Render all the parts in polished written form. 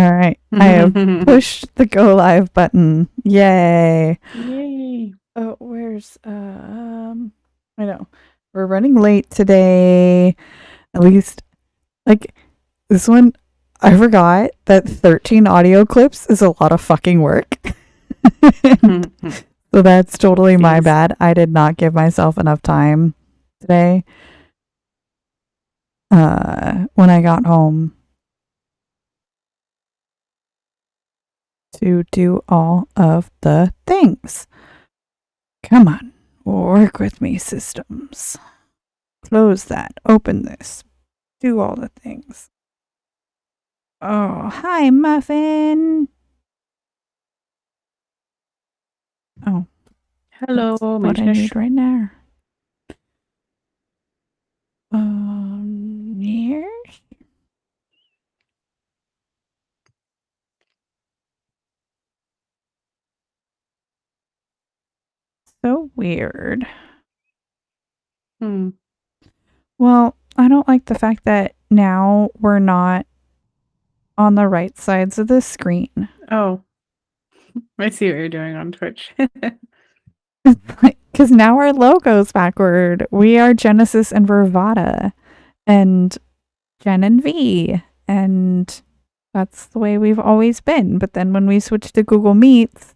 All right. I have pushed the go live button. Yay. Yay. Oh, where's I know. We're running late today. At least like this one I forgot that 13 audio clips is a lot of fucking work. So that's totally my bad. I did not give myself enough time today. When I got home to do all of the things. Come on, work with me, systems. Close that, open this, do all the things. Oh, hi, Muffin. Oh, Hello, that's what I need right now. Here. So weird. Well, I don't like the fact that now we're not on the right sides of the screen. Oh, I see what you're doing on Twitch. Because now our logo's backward. We are Genesis and Vervada and Jen and V. And that's the way we've always been. But then when we switched to Google Meets,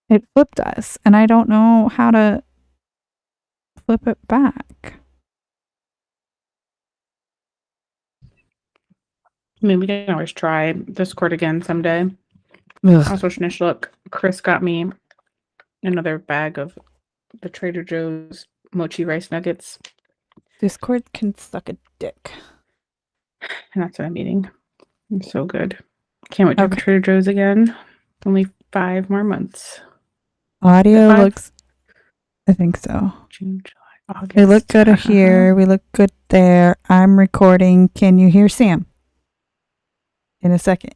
it flipped us. And I don't know how to flip it back. I mean, we can always try Discord again someday. Ugh. Also, Shnish, look, Chris got me another bag of the Trader Joe's mochi rice nuggets. Discord can suck a dick. And that's what I'm eating. It's so good. Can't wait to have Trader Joe's again. Only 5 more months. Audio looks... I think so. June, July, August. We look good here. We look good there. I'm recording. Can you hear Sam? In a second.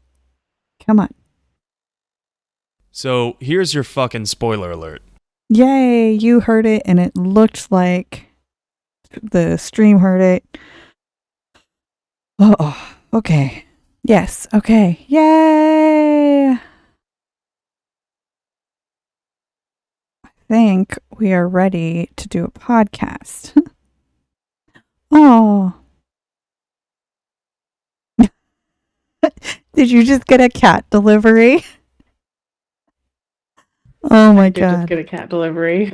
Come on. So here's your fucking spoiler alert. Yay, you heard it and it looked like the stream heard it. Oh, okay. Yes, okay. Yay! I think we are ready to do a podcast. Oh. Did you just get a cat delivery? Oh my God. I did just get a cat delivery.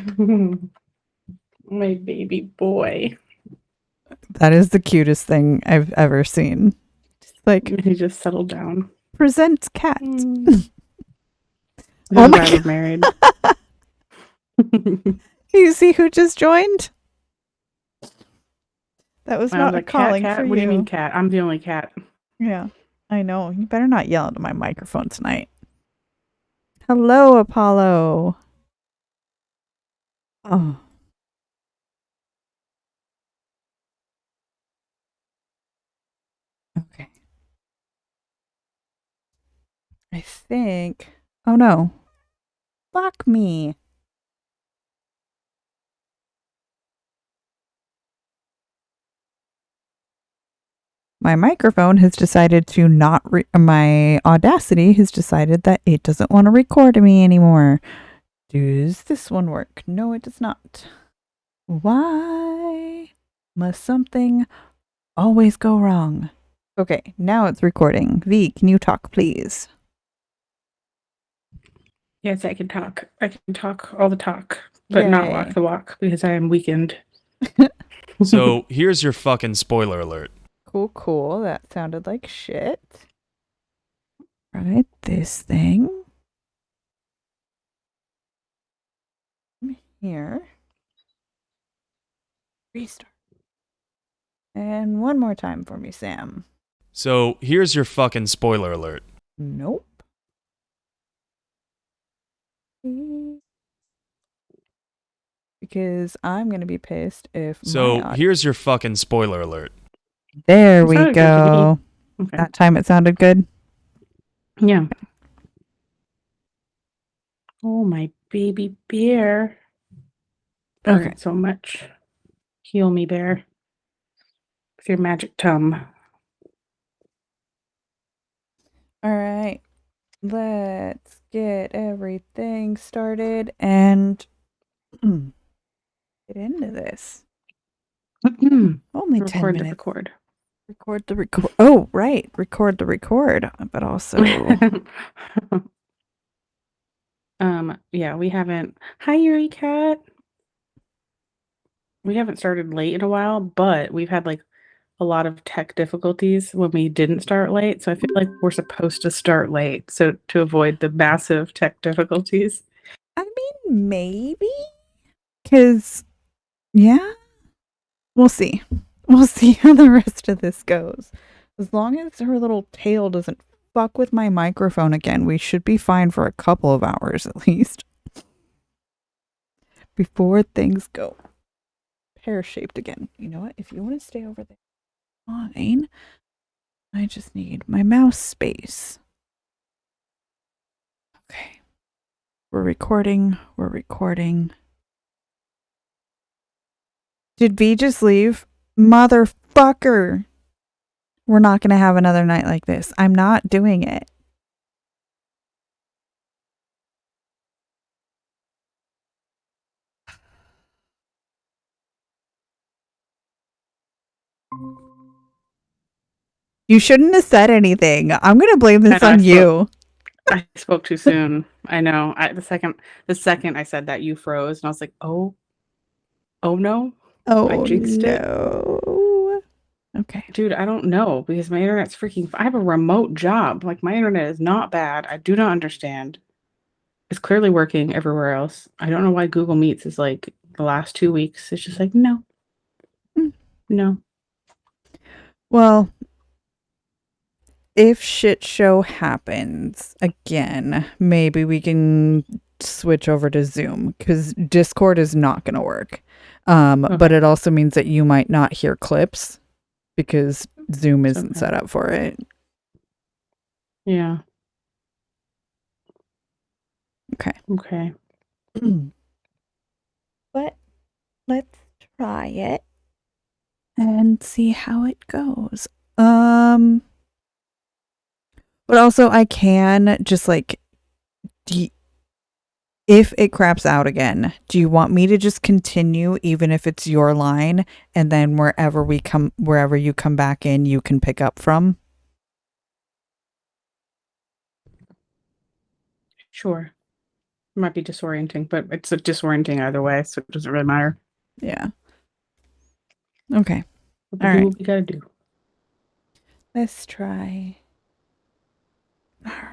My baby boy. That is the cutest thing I've ever seen. Like, he just settled down. Presents cat. Oh my God, we're married. You see who just joined? That was not a calling cat? for you. What do you mean cat? I'm the only cat. Yeah, I know. You better not yell into my microphone tonight. Hello, Apollo. Oh. Okay. I think... Oh no. Fuck me. My microphone has decided to not... my Audacity has decided that it doesn't want to record me anymore. Does this one work? No, it does not. Why must something always go wrong? Okay, now it's recording. V, can you talk, please? Yes, I can talk. I can talk all the talk, but not walk the walk because I am weakened. So here's your fucking spoiler alert. Cool, cool. That sounded like shit. Right, this thing. Here. Restart. And one more time for me, Sam. So here's your fucking spoiler alert. Nope. Because I'm going to be pissed if So here's your fucking spoiler alert. There we go. Okay. That time it sounded good. Yeah. Oh, my baby bear. Okay. So much. Heal me, bear. With your magic tum. All right. Let's get everything started and get into this. Only 10 Record the minutes. record. Record the record. Oh, right. Record the record, but also. Yeah, we haven't. Hi, Yuri Cat. We haven't started late in a while, but we've had like a lot of tech difficulties when we didn't start late. So I feel like we're supposed to start late so to avoid the massive tech difficulties. I mean, maybe. Because, yeah, we'll see. We'll see how the rest of this goes. As long as her little tail doesn't fuck with my microphone again, we should be fine for a couple of hours at least. Before things go pear-shaped again. You know what? If you want to stay over there, fine. I just need my mouse space. Okay. We're recording. We're recording. Did V just leave? Motherfucker. We're not going to have another night like this. I'm not doing it. You shouldn't have said anything. I'm going to blame this on you. I spoke too soon. I know. The second I said that, you froze, and I was like, oh no. Oh, I jinxed it. Okay. Dude, I don't know because my internet's freaking. I have a remote job. Like, my internet is not bad. I do not understand. It's clearly working everywhere else. I don't know why Google Meets is like the last 2 weeks. It's just like, no. No. Well, if shit show happens again, maybe we can switch over to Zoom because Discord is not going to work. Okay. But it also means that you might not hear clips because Zoom isn't set up for it. Yeah. Okay. But let's try it and see how it goes. But also I can just like, if it craps out again, do you want me to just continue even if it's your line, and then wherever you come back in, you can pick up from? Sure. It might be disorienting, but it's disorienting either way, so it doesn't really matter. Yeah. Okay. All right. What we gotta do. Let's try. All right.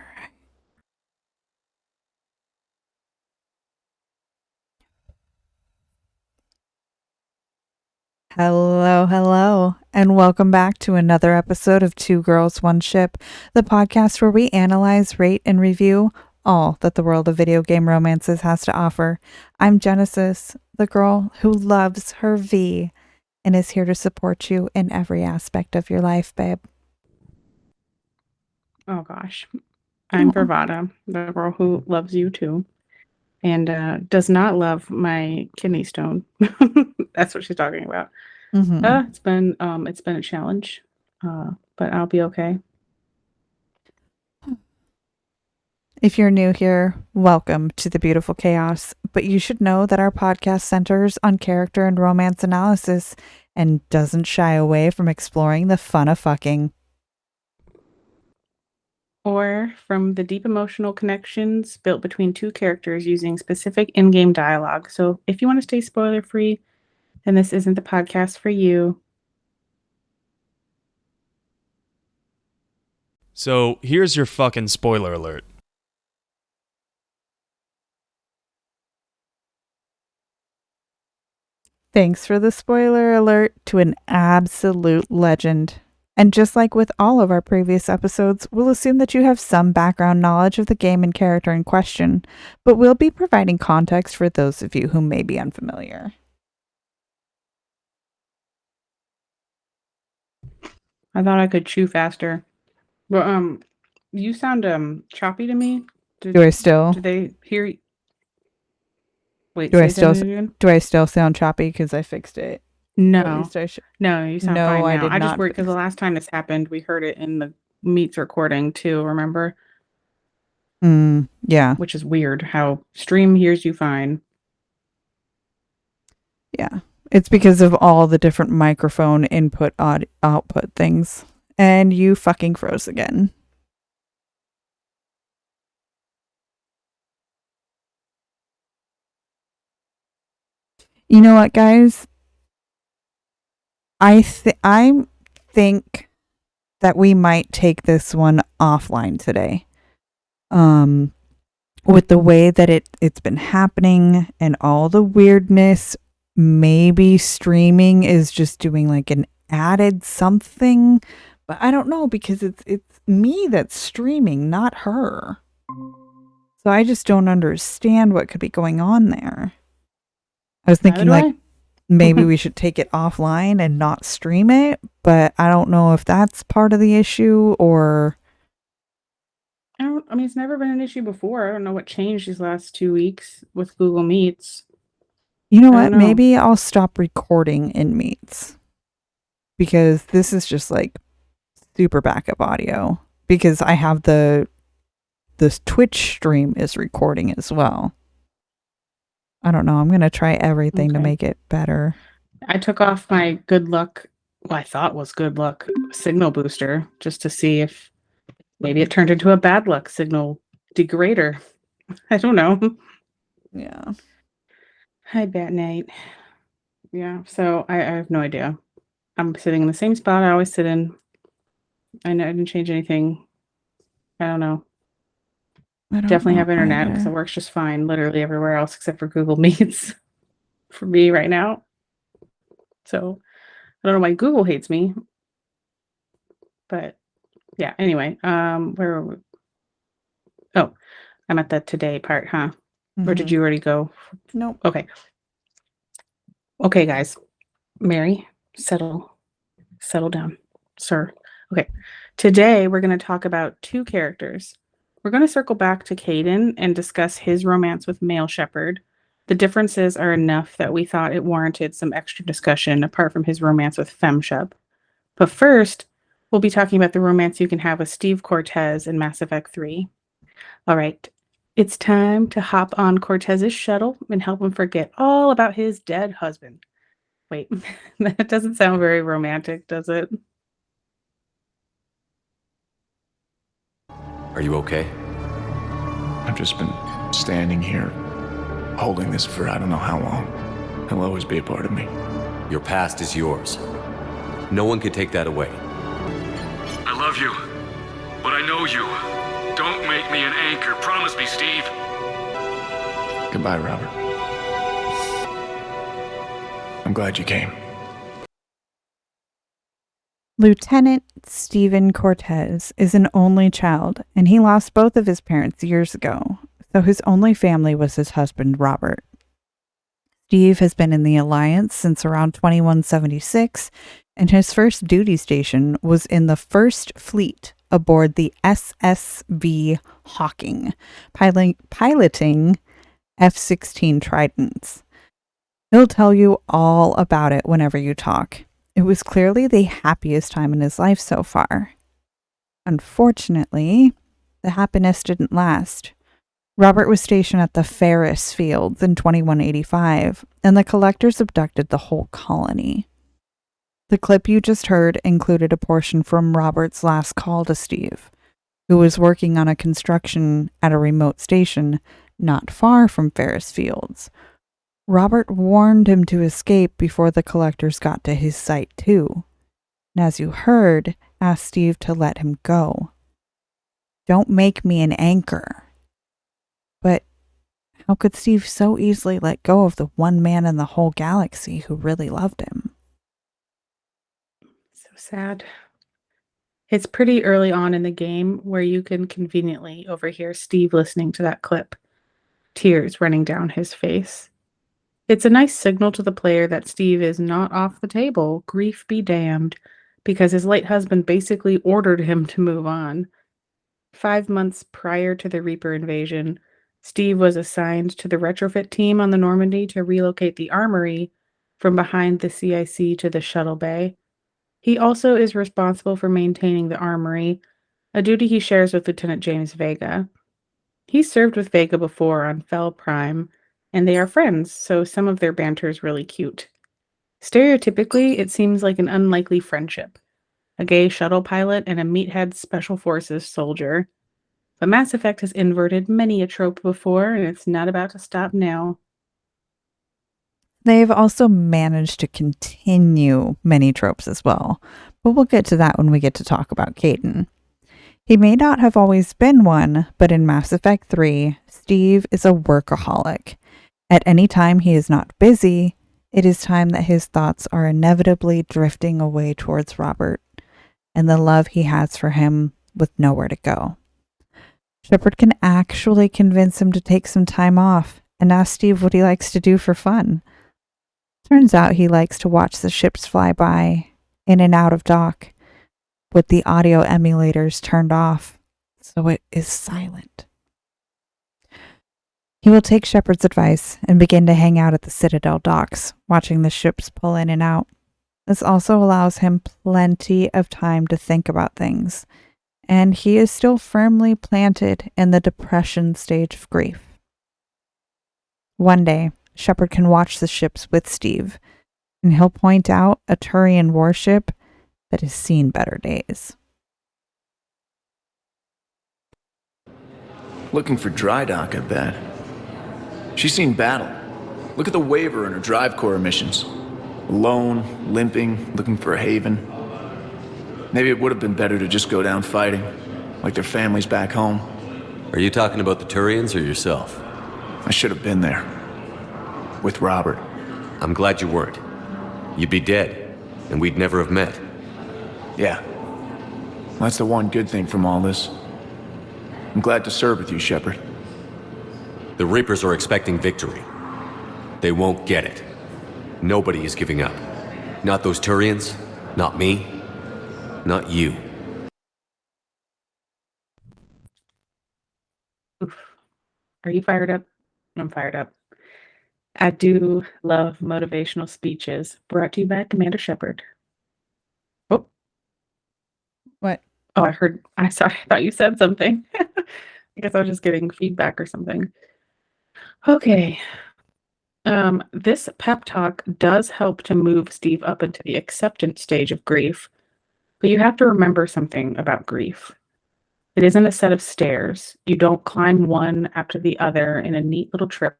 Hello, and welcome back to another episode of Two Girls, One Ship, the podcast where we analyze, rate, and review all that the world of video game romances has to offer. I'm Genesis, the girl who loves her V and is here to support you in every aspect of your life, babe. Oh gosh. I'm Bravada, the girl who loves you too. And does not love my kidney stone. That's what she's talking about. Mm-hmm. It's been a challenge, but I'll be okay. If you're new here, welcome to the beautiful chaos. But you should know that our podcast centers on character and romance analysis and doesn't shy away from exploring the fun of fucking. Or from the deep emotional connections built between two characters using specific in-game dialogue. So if you want to stay spoiler-free, then this isn't the podcast for you. So here's your fucking spoiler alert. Thanks for the spoiler alert to an absolute legend. And just like with all of our previous episodes, we'll assume that you have some background knowledge of the game and character in question, but we'll be providing context for those of you who may be unfamiliar. I thought I could chew faster. But you sound choppy to me. Do I still? Do they hear you? Wait, do I still sound choppy because I fixed it? No. No, you sound fine now. I did I just not worried because the last time this happened, we heard it in Meet's recording too, remember? Yeah. Which is weird how Stream hears you fine. Yeah. It's because of all the different microphone input output things. And you fucking froze again. You know what, guys? I think that we might take this one offline today. With the way that it's been happening and all the weirdness, maybe streaming is just doing like an added something, but I don't know because it's me that's streaming, not her. So I just don't understand what could be going on there. I was thinking like maybe we should take it offline and not stream it, but I don't know if that's part of the issue or I mean, it's never been an issue before. I don't know what changed these last 2 weeks with Google Meets. you know I what? don't know. Maybe I'll stop recording in Meets because this is just like super backup audio because I have this Twitch stream is recording as well. I don't know. I'm going to try everything to make it better. I took off my good luck, well, I thought was good luck signal booster just to see if maybe it turned into a bad luck signal degrader. I don't know. Yeah. Hi, Bat Night. Yeah, so I have no idea. I'm sitting in the same spot I always sit in. I didn't change anything. I don't know. I don't Definitely know have internet because either. it works just fine literally everywhere else except for Google Meets for me right now. So I don't know why Google hates me. But yeah, anyway, where were we? Oh, I'm at the today part, huh? Or did you already go? Nope. Okay. Okay, guys. Mary, settle down, sir. Okay. Today we're going to talk about two characters. We're going to circle back to Kaidan and discuss his romance with Male Shepherd. The differences are enough that we thought it warranted some extra discussion apart from his romance with FemShep. But first, we'll be talking about the romance you can have with Steve Cortez in Mass Effect 3. All right. It's time to hop on Cortez's shuttle and help him forget all about his dead husband. Wait, that doesn't sound very romantic, does it? Are you okay? I've just been standing here, holding this for I don't know how long. He'll always be a part of me. Your past is yours. No one can take that away. I love you, but I know you. Don't make me an anchor. Promise me, Steve. Goodbye, Robert. I'm glad you came. Lieutenant Stephen Cortez is an only child, and he lost both of his parents years ago, so his only family was his husband, Robert. Steve has been in the Alliance since around 2176, and his first duty station was in the First Fleet aboard the SSV Hawking, piloting F-16 Tridents. He'll tell you all about it whenever you talk. It was clearly the happiest time in his life so far. Unfortunately, the happiness didn't last. Robert was stationed at the Ferris Fields in 2185, and the collectors abducted the whole colony. The clip you just heard included a portion from Robert's last call to Steve, who was working on a construction at a remote station not far from Ferris Fields. Robert warned him to escape before the collectors got to his site too, and as you heard, asked Steve to let him go. Don't make me an anchor. But how could Steve so easily let go of the one man in the whole galaxy who really loved him? So sad. It's pretty early on in the game where you can conveniently overhear Steve listening to that clip, tears running down his face. It's a nice signal to the player that Steve is not off the table, grief be damned, because his late husband basically ordered him to move on. 5 months prior to the Reaper invasion, Steve was assigned to the retrofit team on the Normandy to relocate the armory from behind the CIC to the shuttle bay. He also is responsible for maintaining the armory, a duty he shares with Lieutenant James Vega. He's served with Vega before on Fel Prime, and they are friends, so some of their banter is really cute. Stereotypically, it seems like an unlikely friendship. A gay shuttle pilot and a meathead special forces soldier. But Mass Effect has inverted many a trope before, and it's not about to stop now. They've also managed to continue many tropes as well, but we'll get to that when we get to talk about Kaidan. He may not have always been one, but in Mass Effect 3, Steve is a workaholic. At any time he is not busy, it is time that his thoughts are inevitably drifting away towards Robert and the love he has for him with nowhere to go. Shepard can actually convince him to take some time off and ask Steve what he likes to do for fun. Turns out he likes to watch the ships fly by, in and out of dock, with the audio emulators turned off, so it is silent. He will take Shepard's advice and begin to hang out at the Citadel docks, watching the ships pull in and out. This also allows him plenty of time to think about things, and he is still firmly planted in the depression stage of grief. One day, Shepard can watch the ships with Steve, and he'll point out a Turian warship that has seen better days. Looking for dry dock, I bet. She's seen battle. Look at the waiver in her drive core emissions. Alone, limping, looking for a haven. Maybe it would have been better to just go down fighting, like their families back home. Are you talking about the Turians or yourself? I should have been there. With Robert. I'm glad you weren't. You'd be dead, and we'd never have met. Yeah. That's the one good thing from all this. I'm glad to serve with you, Shepard. The Reapers are expecting victory. They won't get it. Nobody is giving up. Not those Turians, not me, not you. Oof. Are you fired up? I'm fired up. I do love motivational speeches. Brought to you by Commander Shepard. Oh, What? oh, I thought you said something. I guess I was just getting feedback or something. Okay. This pep talk does help to move Steve up into the acceptance stage of grief, but you have to remember something about grief. It isn't a set of stairs. You don't climb one after the other in a neat little trip.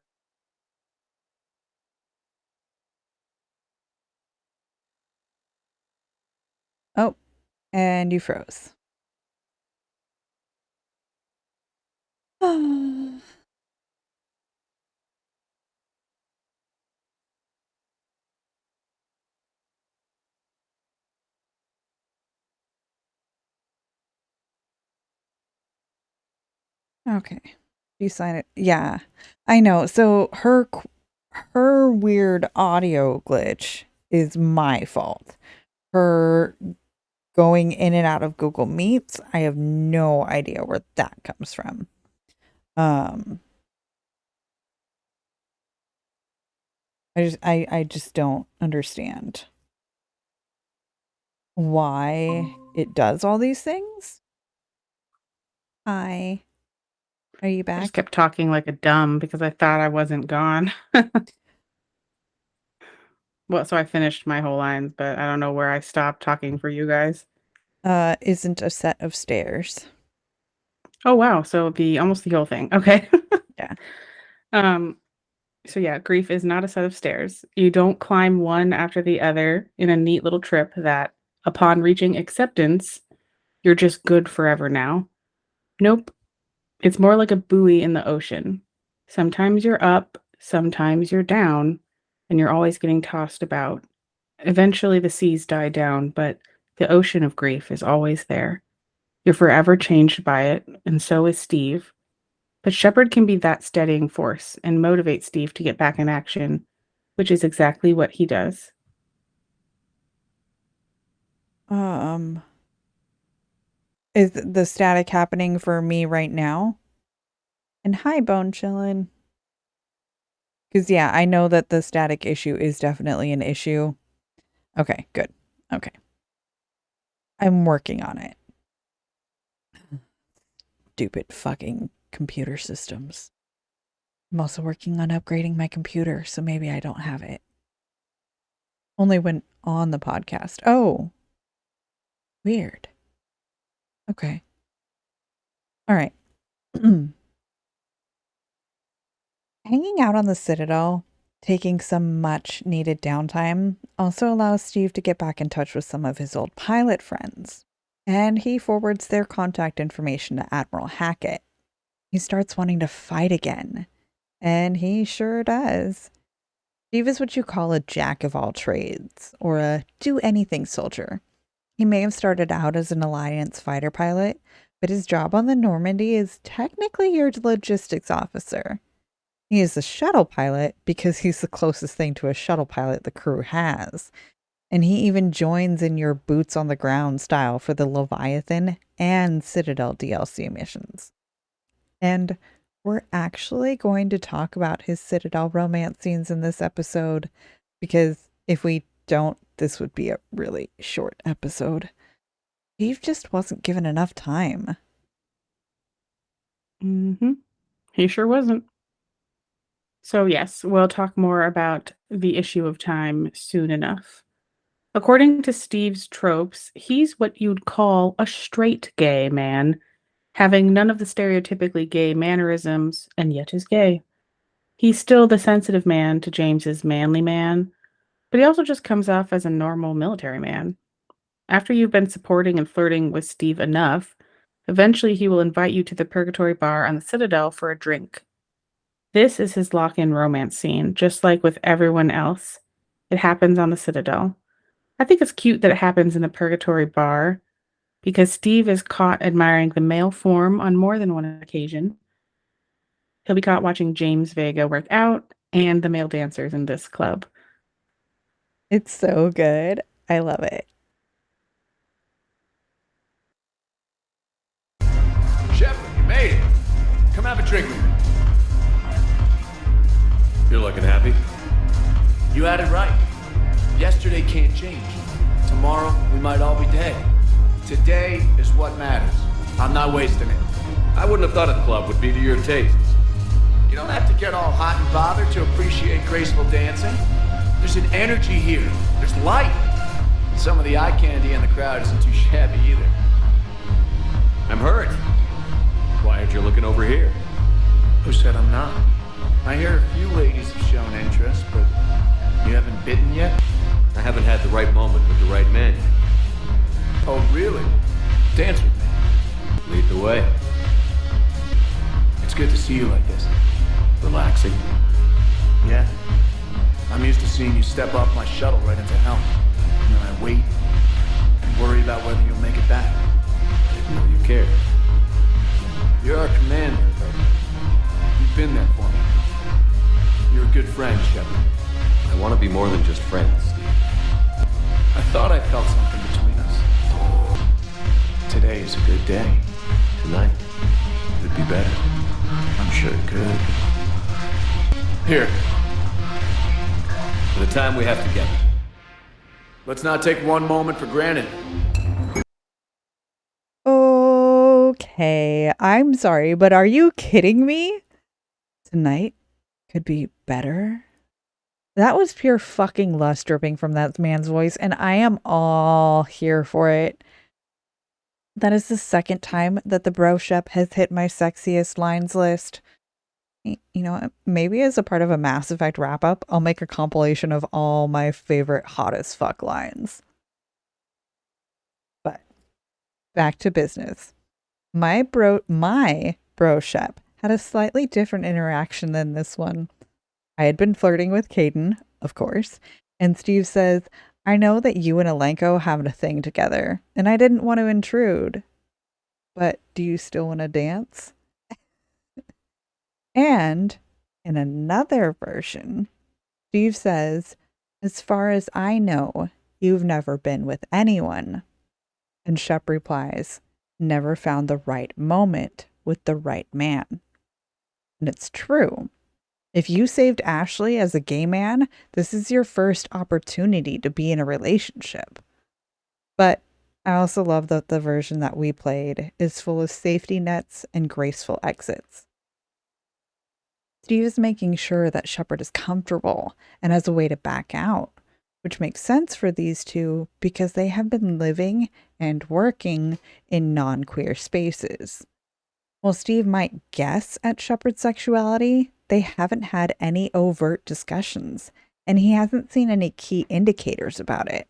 Oh, and you froze. Okay. You sign it. Yeah, I know. So her weird audio glitch is my fault. Her going in and out of Google Meets, I have no idea where that comes from. I just don't understand why it does all these things. Hi. Are you I back? just kept talking like a dumb because I thought I wasn't gone. Well, so I finished my whole lines, but I don't know where I stopped talking for you guys. Isn't a set of stairs. Oh wow, so almost the whole thing. Okay. Yeah. So yeah, grief is not a set of stairs. You don't climb one after the other in a neat little trip that upon reaching acceptance, you're just good forever now. Nope. It's more like a buoy in the ocean. Sometimes you're up, sometimes you're down, and you're always getting tossed about. Eventually the seas die down, but the ocean of grief is always there. You're forever changed by it, and so is Steve. But Shepard can be that steadying force and motivate Steve to get back in action, which is exactly what he does. Is the static happening for me right now? And hi, Bone Chillin'. Because, yeah, I know that the static issue is definitely an issue. Okay, good. Okay. I'm working on it. stupid fucking computer systems. I'm also working on upgrading my computer, so maybe I don't have it. Only when on the podcast. Oh. Weird. Okay. All right. Hanging out on the Citadel, taking some much needed downtime, also allows Steve to get back in touch with some of his old pilot friends. And he forwards their contact information to Admiral Hackett. He starts wanting to fight again. And he sure does. Steve is what you call a jack of all trades, or a do-anything soldier. He may have started out as an Alliance fighter pilot, but his job on the Normandy is technically your logistics officer. He is a shuttle pilot because he's the closest thing to a shuttle pilot the crew has. And he even joins in your boots on the ground style for the Leviathan and Citadel DLC missions. And we're actually going to talk about his Citadel romance scenes in this episode, because if we don't, this would be a really short episode. Steve just wasn't given enough time. He sure wasn't. So yes, we'll talk more about the issue of time soon enough. According to Steve's tropes, he's what you'd call a straight gay man, having none of the stereotypically gay mannerisms, and yet is gay. He's still the sensitive man to James's manly man, but he also just comes off as a normal military man. After you've been supporting and flirting with Steve enough, eventually he will invite you to the Purgatory Bar on the Citadel for a drink. This is his lock-in romance scene, just like with everyone else. It happens on the Citadel. I think it's cute that it happens in the Purgatory Bar, because Steve is caught admiring the male form on more than one occasion. He'll be caught watching James Vega work out and the male dancers in this club. It's so good. I love it. Shepard, you made it. Come have a drink with me. You're looking happy? You had it right. Yesterday can't change. Tomorrow, we might all be dead. Today is what matters. I'm not wasting it. I wouldn't have thought a club would be to your tastes. You don't have to get all hot and bothered to appreciate graceful dancing. There's an energy here. There's light. Some of the eye candy in the crowd isn't too shabby either. I'm hurt. Why aren't you looking over here? Who said I'm not? I hear a few ladies have shown interest, but you haven't bitten yet? I haven't had the right moment with the right man yet. Oh, really? Dance with me. Lead the way. It's good to see you like this. Relaxing. Yeah. I'm used to seeing you step off my shuttle right into hell. And then I wait and worry about whether you'll make it back. I didn't know you cared. You're our commander, but you've been there for me. You're a good friend, Shepard. I want to be more than just friends, Steve. I thought I felt something between us. Today is a good day. Tonight could be better. I'm sure it could. Here, For the time we have together. let's not take one moment for granted. Okay, I'm sorry, but are you kidding me? Tonight could be better. That was pure fucking lust dripping from that man's voice, and I am all here for it. That is the second time that the bro shep has hit my sexiest lines list. You know, maybe as a part of a Mass Effect wrap-up, I'll make a compilation of all my favorite hottest fuck lines. But back to business. My bro shep had a slightly different interaction than this one. I had been flirting with Kaidan, of course, and Steve says, I know that you and Alenko have a thing together, and I didn't want to intrude. But do you still want to dance? And in another version, Steve says, as far as I know, you've never been with anyone. And Shep replies, never found the right moment with the right man. And it's true. If you saved Ashley as a gay man, this is your first opportunity to be in a relationship. But I also love that the version that we played is full of safety nets and graceful exits. Steve is making sure that Shepard is comfortable and has a way to back out, which makes sense for these two because they have been living and working in non-queer spaces. While Steve might guess at Shepard's sexuality, they haven't had any overt discussions, and he hasn't seen any key indicators about it,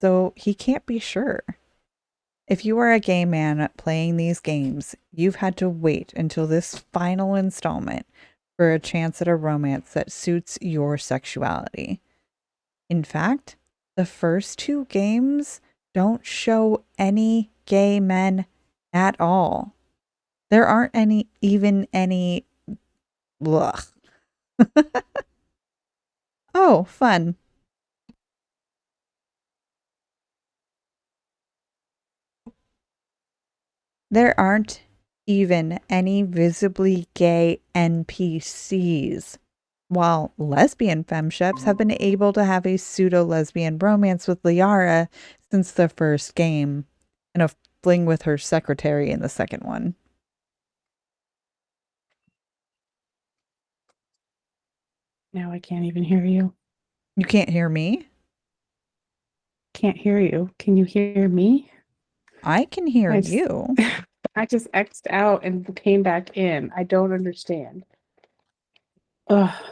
so he can't be sure. If you are a gay man playing these games, you've had to wait until this final installment for a chance at a romance that suits your sexuality. In fact, the first 2 games don't show any gay men at all. There aren't even any. Ugh. Oh, fun. There aren't even any visibly gay NPCs. While lesbian femships have been able to have a pseudo-lesbian romance with Liara since the first game, and a fling with her secretary in the second one. Now I can't even hear you. You can't hear me? Can't hear you. Can you hear me? I can hear I just- you. I just X'd out and came back in. I don't understand. Ugh.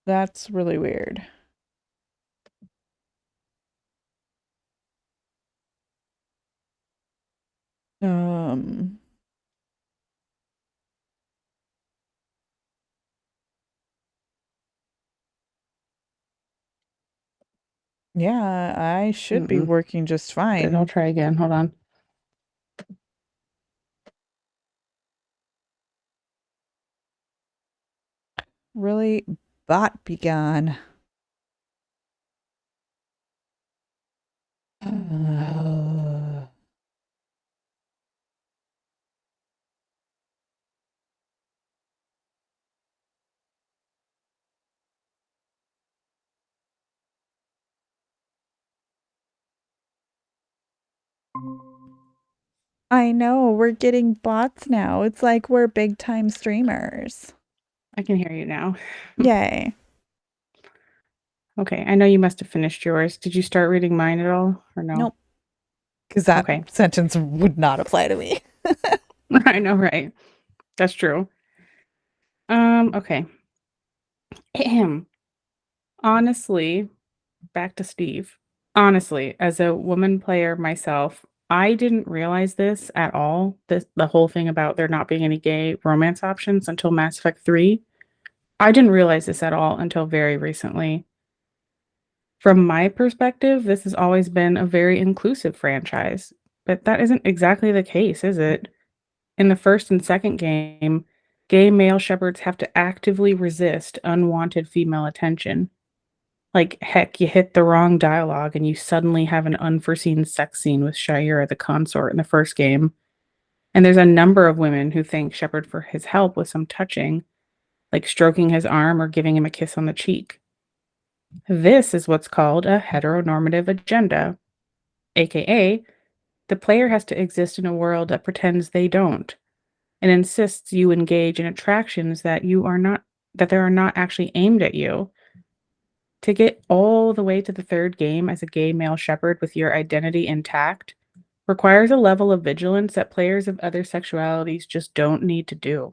That's really weird. Um, yeah, I should be working just Good, I'll fine. try again. Hold on. Really, bot be gone. I know, we're getting bots now. It's like we're big time streamers. I can hear you now. Yay. Okay, I know you must have finished yours. Did you start reading mine at all or no? Nope. Because that Okay. sentence would not apply to me. I know, right? That's true. Okay. Ahem. Honestly, back to Steve. Honestly, as a woman player myself, I didn't realize this at all. The whole thing about there not being any gay romance options until Mass Effect 3. I didn't realize this at all until very recently. From my perspective, this has always been a very inclusive franchise, but that isn't exactly the case, is it? In the first and second game, gay male shepherds have to actively resist unwanted female attention. Like, heck, you hit the wrong dialogue and you suddenly have an unforeseen sex scene with Shira, the consort, in the first game. And there's a number of women who thank Shepard for his help with some touching, like stroking his arm or giving him a kiss on the cheek. This is what's called a heteronormative agenda, aka, the player has to exist in a world that pretends they don't, and insists you engage in attractions that they are not actually aimed at you. To get all the way to the third game as a gay male shepherd with your identity intact requires a level of vigilance that players of other sexualities just don't need to do.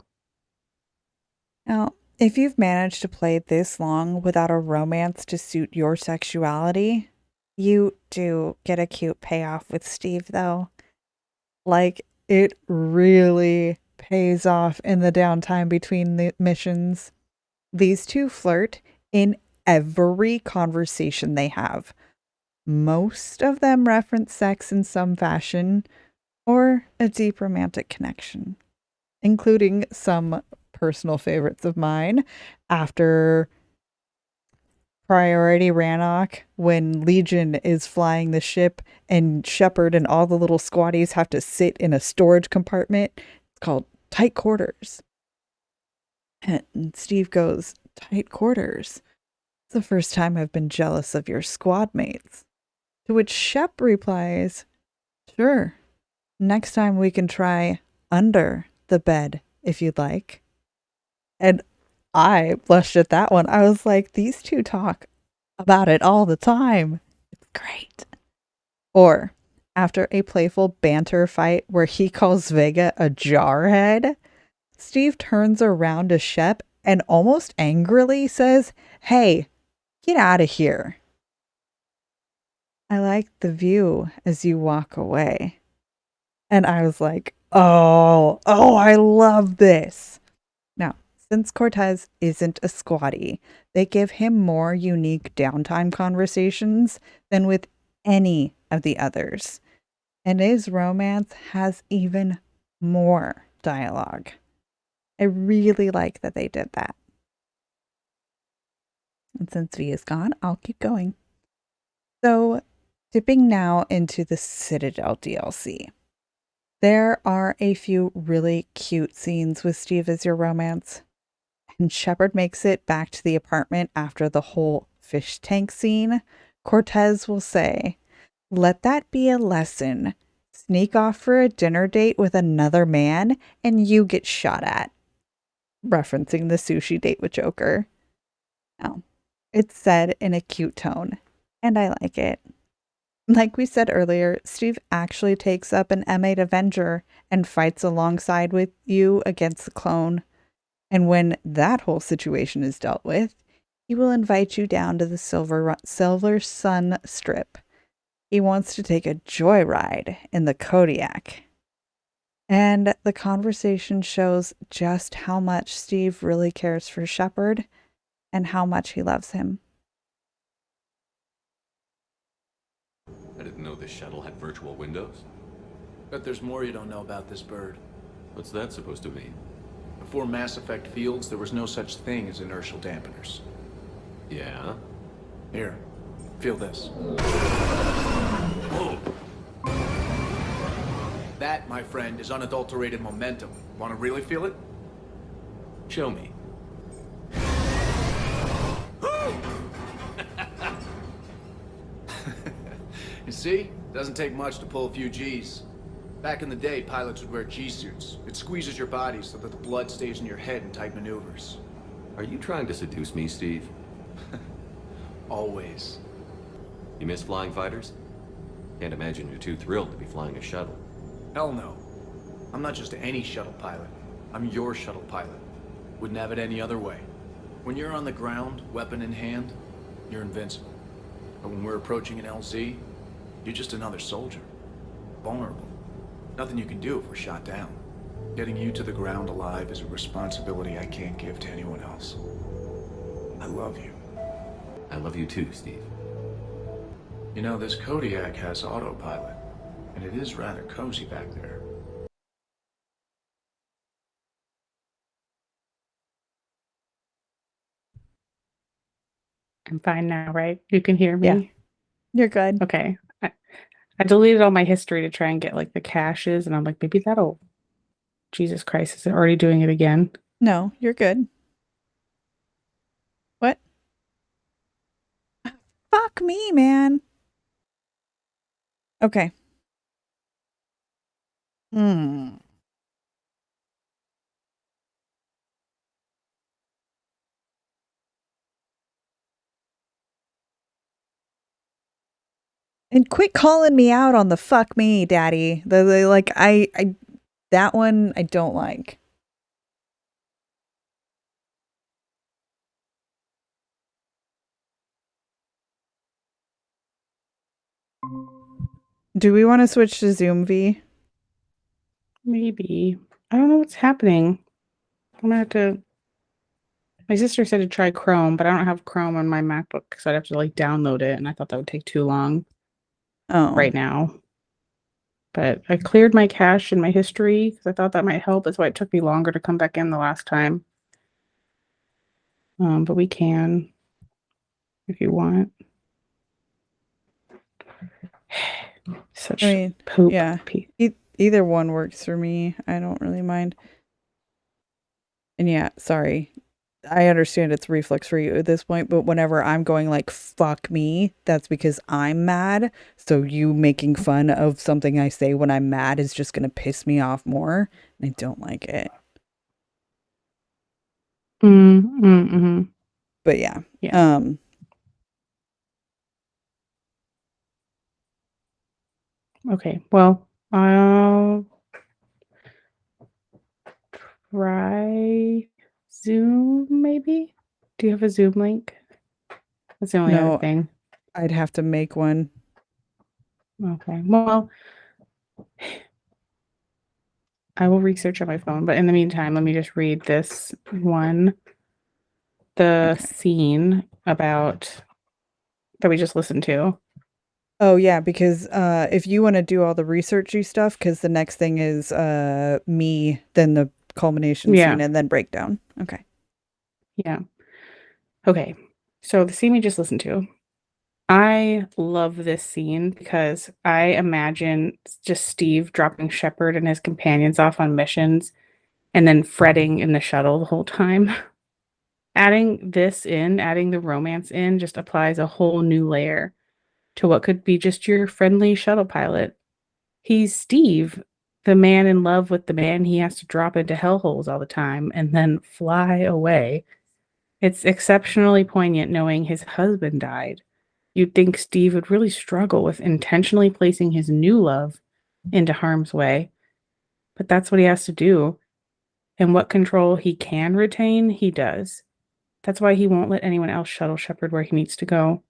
Now, if you've managed to play this long without a romance to suit your sexuality, you do get a cute payoff with Steve, though. Like, it really pays off in the downtime between the missions. These two flirt in every conversation they have. Most of them reference sex in some fashion or a deep romantic connection, including some personal favorites of mine after Priority Rannoch, when Legion is flying the ship and Shepard and all the little squaddies have to sit in a storage compartment. It's called tight quarters. And Steve goes, tight quarters? It's the first time I've been jealous of your squad mates. To which Shep replies, "Sure. Next time we can try under the bed if you'd like." And I blushed at that one. I was like, these two talk about it all the time. It's great. Or after a playful banter fight where he calls Vega a jarhead, Steve turns around to Shep and almost angrily says, "Hey, get out of here. I like the view as you walk away." And I was like, oh, I love this. Now, since Cortez isn't a squatty, they give him more unique downtime conversations than with any of the others. And his romance has even more dialogue. I really like that they did that. And since V is gone, I'll keep going. So, dipping now into the Citadel DLC. There are a few really cute scenes with Steve as your romance. And Shepard makes it back to the apartment after the whole fish tank scene. Cortez will say, "Let that be a lesson. Sneak off for a dinner date with another man and you get shot at." Referencing the sushi date with Joker. Now, it's said in a cute tone, and I like it. Like we said earlier, Steve actually takes up an M8 Avenger and fights alongside with you against the clone. And when that whole situation is dealt with, he will invite you down to the Silver Sun Strip. He wants to take a joyride in the Kodiak. And the conversation shows just how much Steve really cares for Shepard and how much he loves him. I didn't know this shuttle had virtual windows. Bet there's more you don't know about this bird. What's that supposed to mean? Before Mass Effect fields, there was no such thing as inertial dampeners. Yeah? Here, feel this. Whoa! That, my friend, is unadulterated momentum. Want to really feel it? Show me. You see? Doesn't take much to pull a few G's. Back in the day, pilots would wear G-suits. It squeezes your body so that the blood stays in your head in tight maneuvers. Are you trying to seduce me, Steve? Always. You miss flying fighters? Can't imagine you're too thrilled to be flying a shuttle. Hell no. I'm not just any shuttle pilot. I'm your shuttle pilot. Wouldn't have it any other way. When you're on the ground, weapon in hand, you're invincible. But when we're approaching an LZ, you're just another soldier. Vulnerable. Nothing you can do if we're shot down. Getting you to the ground alive is a responsibility I can't give to anyone else. I love you. I love you too, Steve. You know, this Kodiak has autopilot, and it is rather cozy back there. I'm fine now, right? You can hear me? Yeah. You're good. Okay. I deleted all my history to try and get like the caches, and I'm like, maybe that'll. Jesus Christ, is it already doing it again? No, you're good. What? Fuck me, man. Okay. And quit calling me out on the "fuck me, daddy." Like I that one I don't like. Do we want to switch to Zoom V? Maybe. I don't know what's happening. I'm gonna have to. My sister said to try Chrome, but I don't have Chrome on my MacBook because I'd have to like download it, and I thought that would take too long right now. But I cleared my cache in my history because I thought that might help. That's why it took me longer to come back in the last time. But we can, if you want. Such poop. Yeah. Either one works for me. I don't really mind. And yeah, sorry. I understand it's reflex for you at this point, but whenever I'm going like, fuck me, that's because I'm mad. So you making fun of something I say when I'm mad is just going to piss me off more. And I don't like it. Mm-hmm. But yeah. Yeah. Okay. Well, I'll try Zoom, maybe? Do you have a Zoom link? That's the only other No, thing. I'd have to make one. Okay. Well, I will research on my phone, but in the meantime, let me just read this one. The Okay. scene about that we just listened to. Oh yeah, because if you want to do all the researchy stuff, because the next thing is me, then the culmination Yeah. scene, and then breakdown. Okay. Yeah. Okay. So the scene we just listened to, I love this scene because I imagine just Steve dropping Shepard and his companions off on missions and then fretting in the shuttle the whole time. Adding the romance in, just applies a whole new layer to what could be just your friendly shuttle pilot. He's Steve, the man in love with the man he has to drop into hellholes all the time and then fly away. It's exceptionally poignant knowing his husband died. You'd think Steve would really struggle with intentionally placing his new love into harm's way, but that's what he has to do. And what control he can retain, he does. That's why he won't let anyone else shuttle Shepard where he needs to go.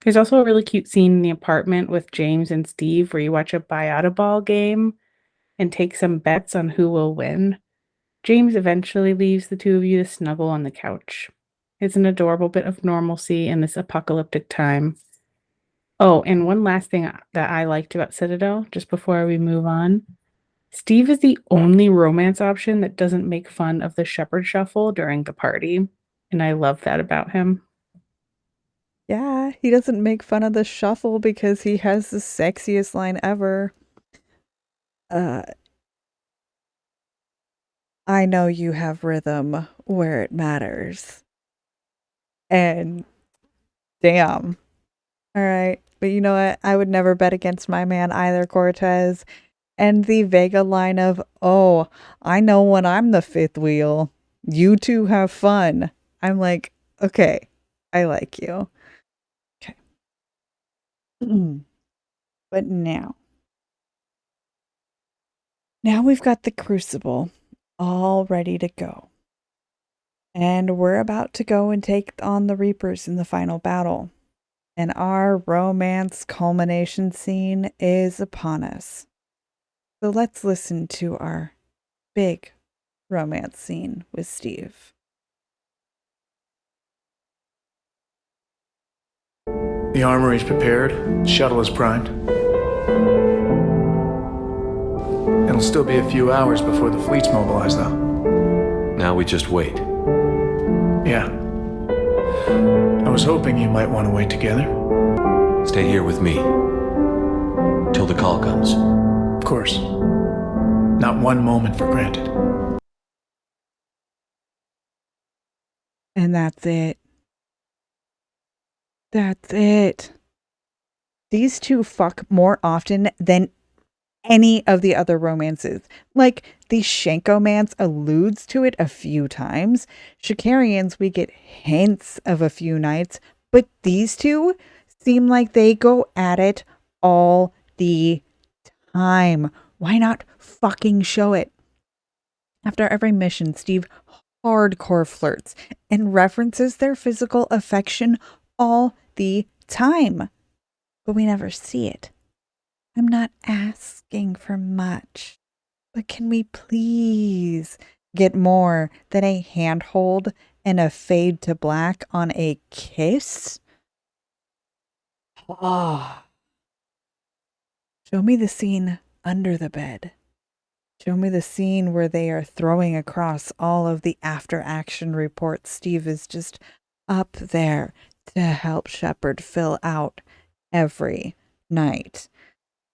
There's also a really cute scene in the apartment with James and Steve where you watch a buy-out-a-ball game and take some bets on who will win. James eventually leaves the two of you to snuggle on the couch. It's an adorable bit of normalcy in this apocalyptic time. Oh, and one last thing that I liked about Citadel, just before we move on. Steve is the only romance option that doesn't make fun of the Shepherd Shuffle during the party, and I love that about him. Yeah, he doesn't make fun of the shuffle because he has the sexiest line ever. I know you have rhythm where it matters. And damn. All right. But you know what? I would never bet against my man either, Cortez. And the Vega line of, oh, I know when I'm the fifth wheel. You two have fun. I'm like, okay, I like you. Okay. But now we've got the Crucible all ready to go. And we're about to go and take on the Reapers in the final battle. And our romance culmination scene is upon us. So let's listen to our big romance scene with Steve. The armory's prepared. Shuttle is primed. It'll still be a few hours before the fleet's mobilized, though. Now we just wait. Yeah. I was hoping you might want to wait together. Stay here with me. Till the call comes. Of course. Not one moment for granted. And that's it. That's it. These two fuck more often than any of the other romances. Like, the Shankomance alludes to it a few times. Shakarians, we get hints of a few nights. But these two seem like they go at it all the time. Why not fucking show it? After every mission, Steve hardcore flirts and references their physical affection all the time. But we never see it. I'm not asking for much, but can we please get more than a handhold and a fade to black on a kiss? Oh. Show me the scene under the bed. Show me the scene where they are throwing across all of the after action reports. Steve is just up there to help Shepard fill out every night.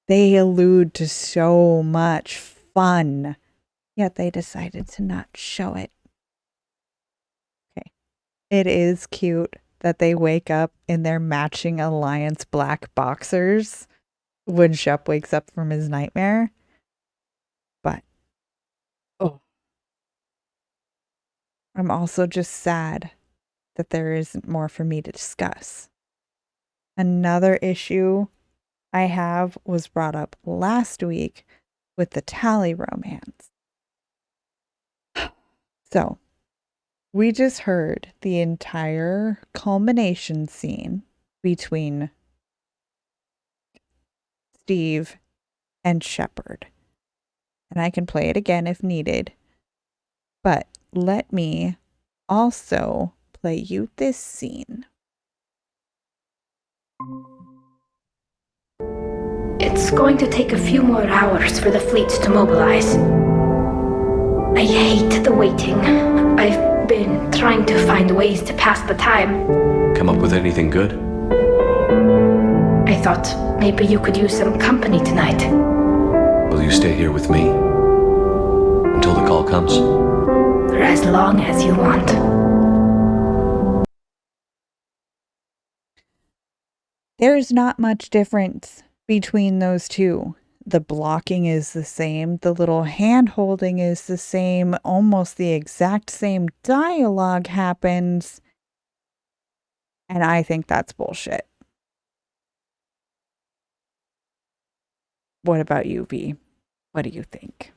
They allude to so much fun, yet they decided to not show it. Okay. It is cute that they wake up in their matching Alliance black boxers when Shep wakes up from his nightmare. But, oh, I'm also just sad that there isn't more for me to discuss. Another issue I have was brought up last week with the Tally romance. So, we just heard the entire culmination scene between Steve and Shepard. And I can play it again if needed. But let me also play you this scene. It's going to take a few more hours for the fleets to mobilize. I hate the waiting. I've been trying to find ways to pass the time. Come up with anything good? I thought maybe you could use some company tonight. Will you stay here with me? Until the call comes? For as long as you want. There's not much difference between those two. The blocking is the same. The little hand holding is the same. Almost the exact same dialogue happens. And I think that's bullshit. What about you, V? What do you think?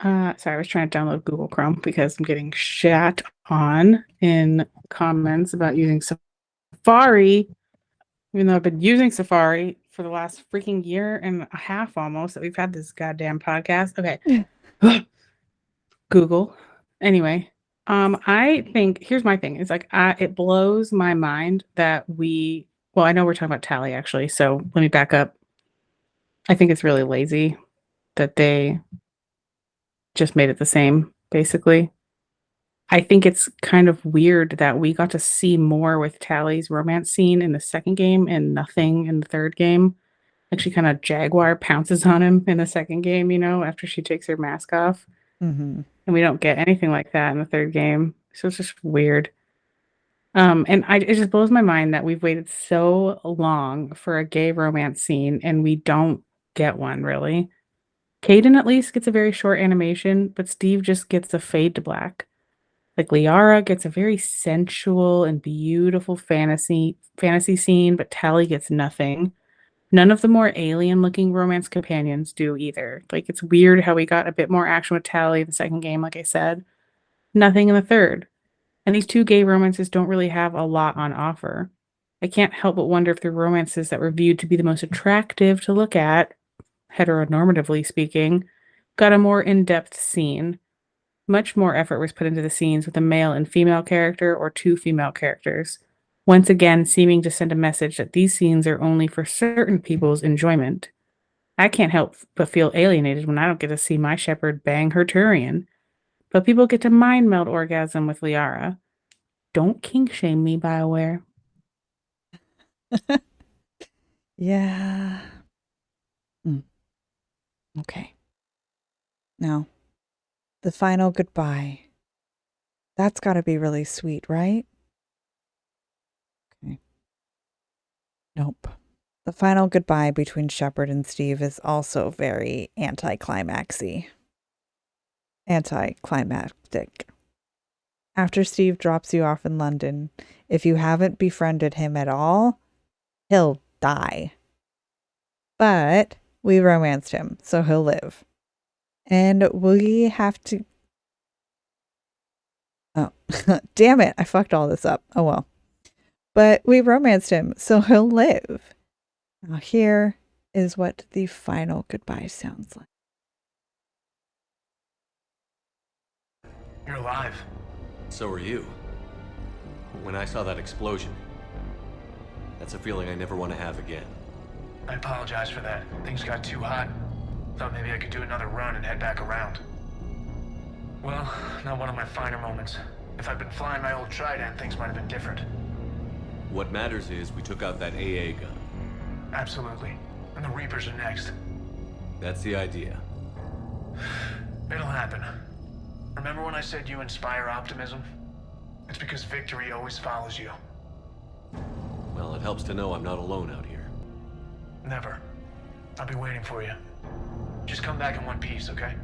Sorry, I was trying to download Google Chrome because I'm getting shat on in comments about using Safari, even though I've been using Safari for the last freaking year and a half almost that we've had this goddamn podcast. Okay. Google. Anyway, I think here's my thing. It's like it blows my mind that I know we're talking about Tally actually, so let me back up. I think it's really lazy that they just made it the same, basically. I think it's kind of weird that we got to see more with Tally's romance scene in the second game and nothing in the third game. Like she kind of Jaguar pounces on him in the second game, after she takes her mask off. Mm-hmm. And we don't get anything like that in the third game. So it's just weird. It just blows my mind that we've waited so long for a gay romance scene and we don't get one, really. Kaidan at least gets a very short animation, but Steve just gets a fade to black. Like Liara gets a very sensual and beautiful fantasy scene, but Tally gets nothing. None of the more alien-looking romance companions do either. Like, it's weird how we got a bit more action with Tally in the second game, like I said. Nothing in the third. And these two gay romances don't really have a lot on offer. I can't help but wonder if the romances that were viewed to be the most attractive to look at, heteronormatively speaking, got a more in-depth scene. Much more effort was put into the scenes with a male and female character or two female characters, once again seeming to send a message that these scenes are only for certain people's enjoyment. I can't help but feel alienated when I don't get to see my Shepard bang her Turian, but people get to mind meld orgasm with Liara. Don't kink shame me, BioWare. Yeah. Okay. Now, the final goodbye. That's got to be really sweet, right? Okay. Nope. The final goodbye between Shepard and Steve is also very anticlimactic. After Steve drops you off in London, if you haven't befriended him at all, he'll die. But we romanced him, so he'll live. And we have to... Oh, damn it. I fucked all this up. Oh, well. But we romanced him, so he'll live. Now here is what the final goodbye sounds like. You're alive. So are you. When I saw that explosion, that's a feeling I never want to have again. I apologize for that. Things got too hot. Thought maybe I could do another run and head back around. Well, not one of my finer moments. If I'd been flying my old Trident, things might have been different. What matters is we took out that AA gun. Absolutely. And the Reapers are next. That's the idea. It'll happen. Remember when I said you inspire optimism? It's because victory always follows you. Well, it helps to know I'm not alone out here. Never. I'll be waiting for you. Just come back in one piece, okay?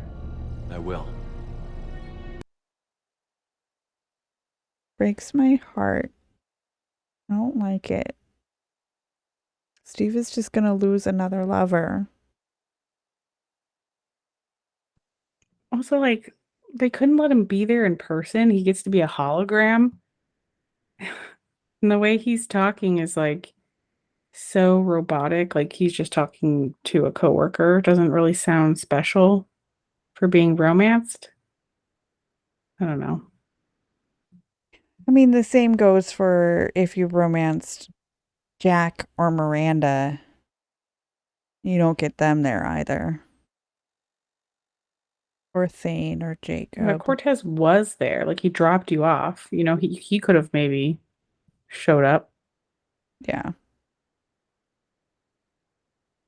I will. Breaks my heart. I don't like it. Steve is just gonna lose another lover. Also, like, they couldn't let him be there in person. He gets to be a hologram. And the way he's talking is like so robotic. Like he's just talking to a coworker. Doesn't really sound special for being romanced. I don't know. I mean, the same goes for if you romanced Jack or Miranda. You don't get them there either. Or Thane or But Jacob. Cortez was there. Like he dropped you off. You know, he could have maybe showed up. Yeah.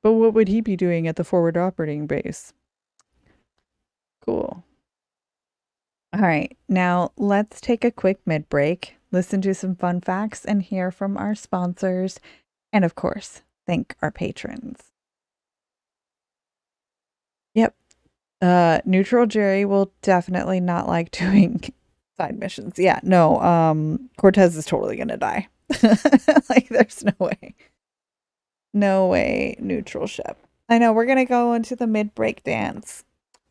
But what would he be doing at the forward operating base? Cool. All right, now let's take a quick mid break, listen to some fun facts, and hear from our sponsors. And of course, thank our patrons. Yep. Neutral Jerry will definitely not like doing side missions. Yeah, no, Cortez is totally gonna die. Like, there's no way. No way, neutral ship. I know, we're gonna go into the mid break dance.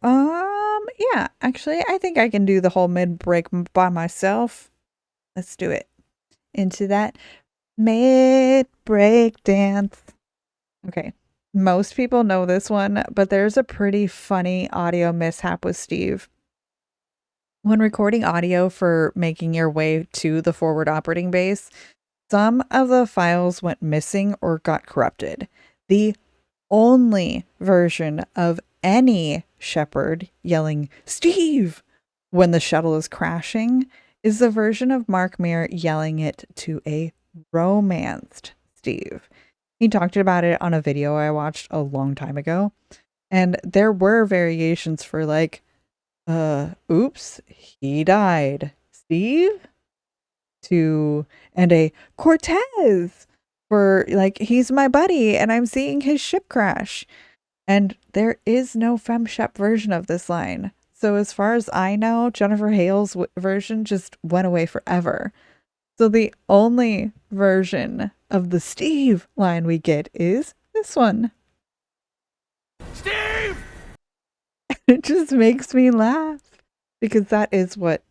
Yeah, actually, I think I can do the whole mid break by myself. Let's do it. Into that mid break dance. Okay. Most people know this one, but there's a pretty funny audio mishap with Steve. When recording audio for making your way to the forward operating base, some of the files went missing or got corrupted. The only version of any Shepard yelling, "Steve!" when the shuttle is crashing is the version of Mark Meer yelling it to a romanced Steve. He talked about it on a video I watched a long time ago. And there were variations for like, oops, he died. Steve? And a Cortez for like, he's my buddy and I'm seeing his ship crash. And there is no FemShep version of this line. So as far as I know, Jennifer Hale's version just went away forever. So the only version of the Steve line we get is this one. Steve! It just makes me laugh because that is what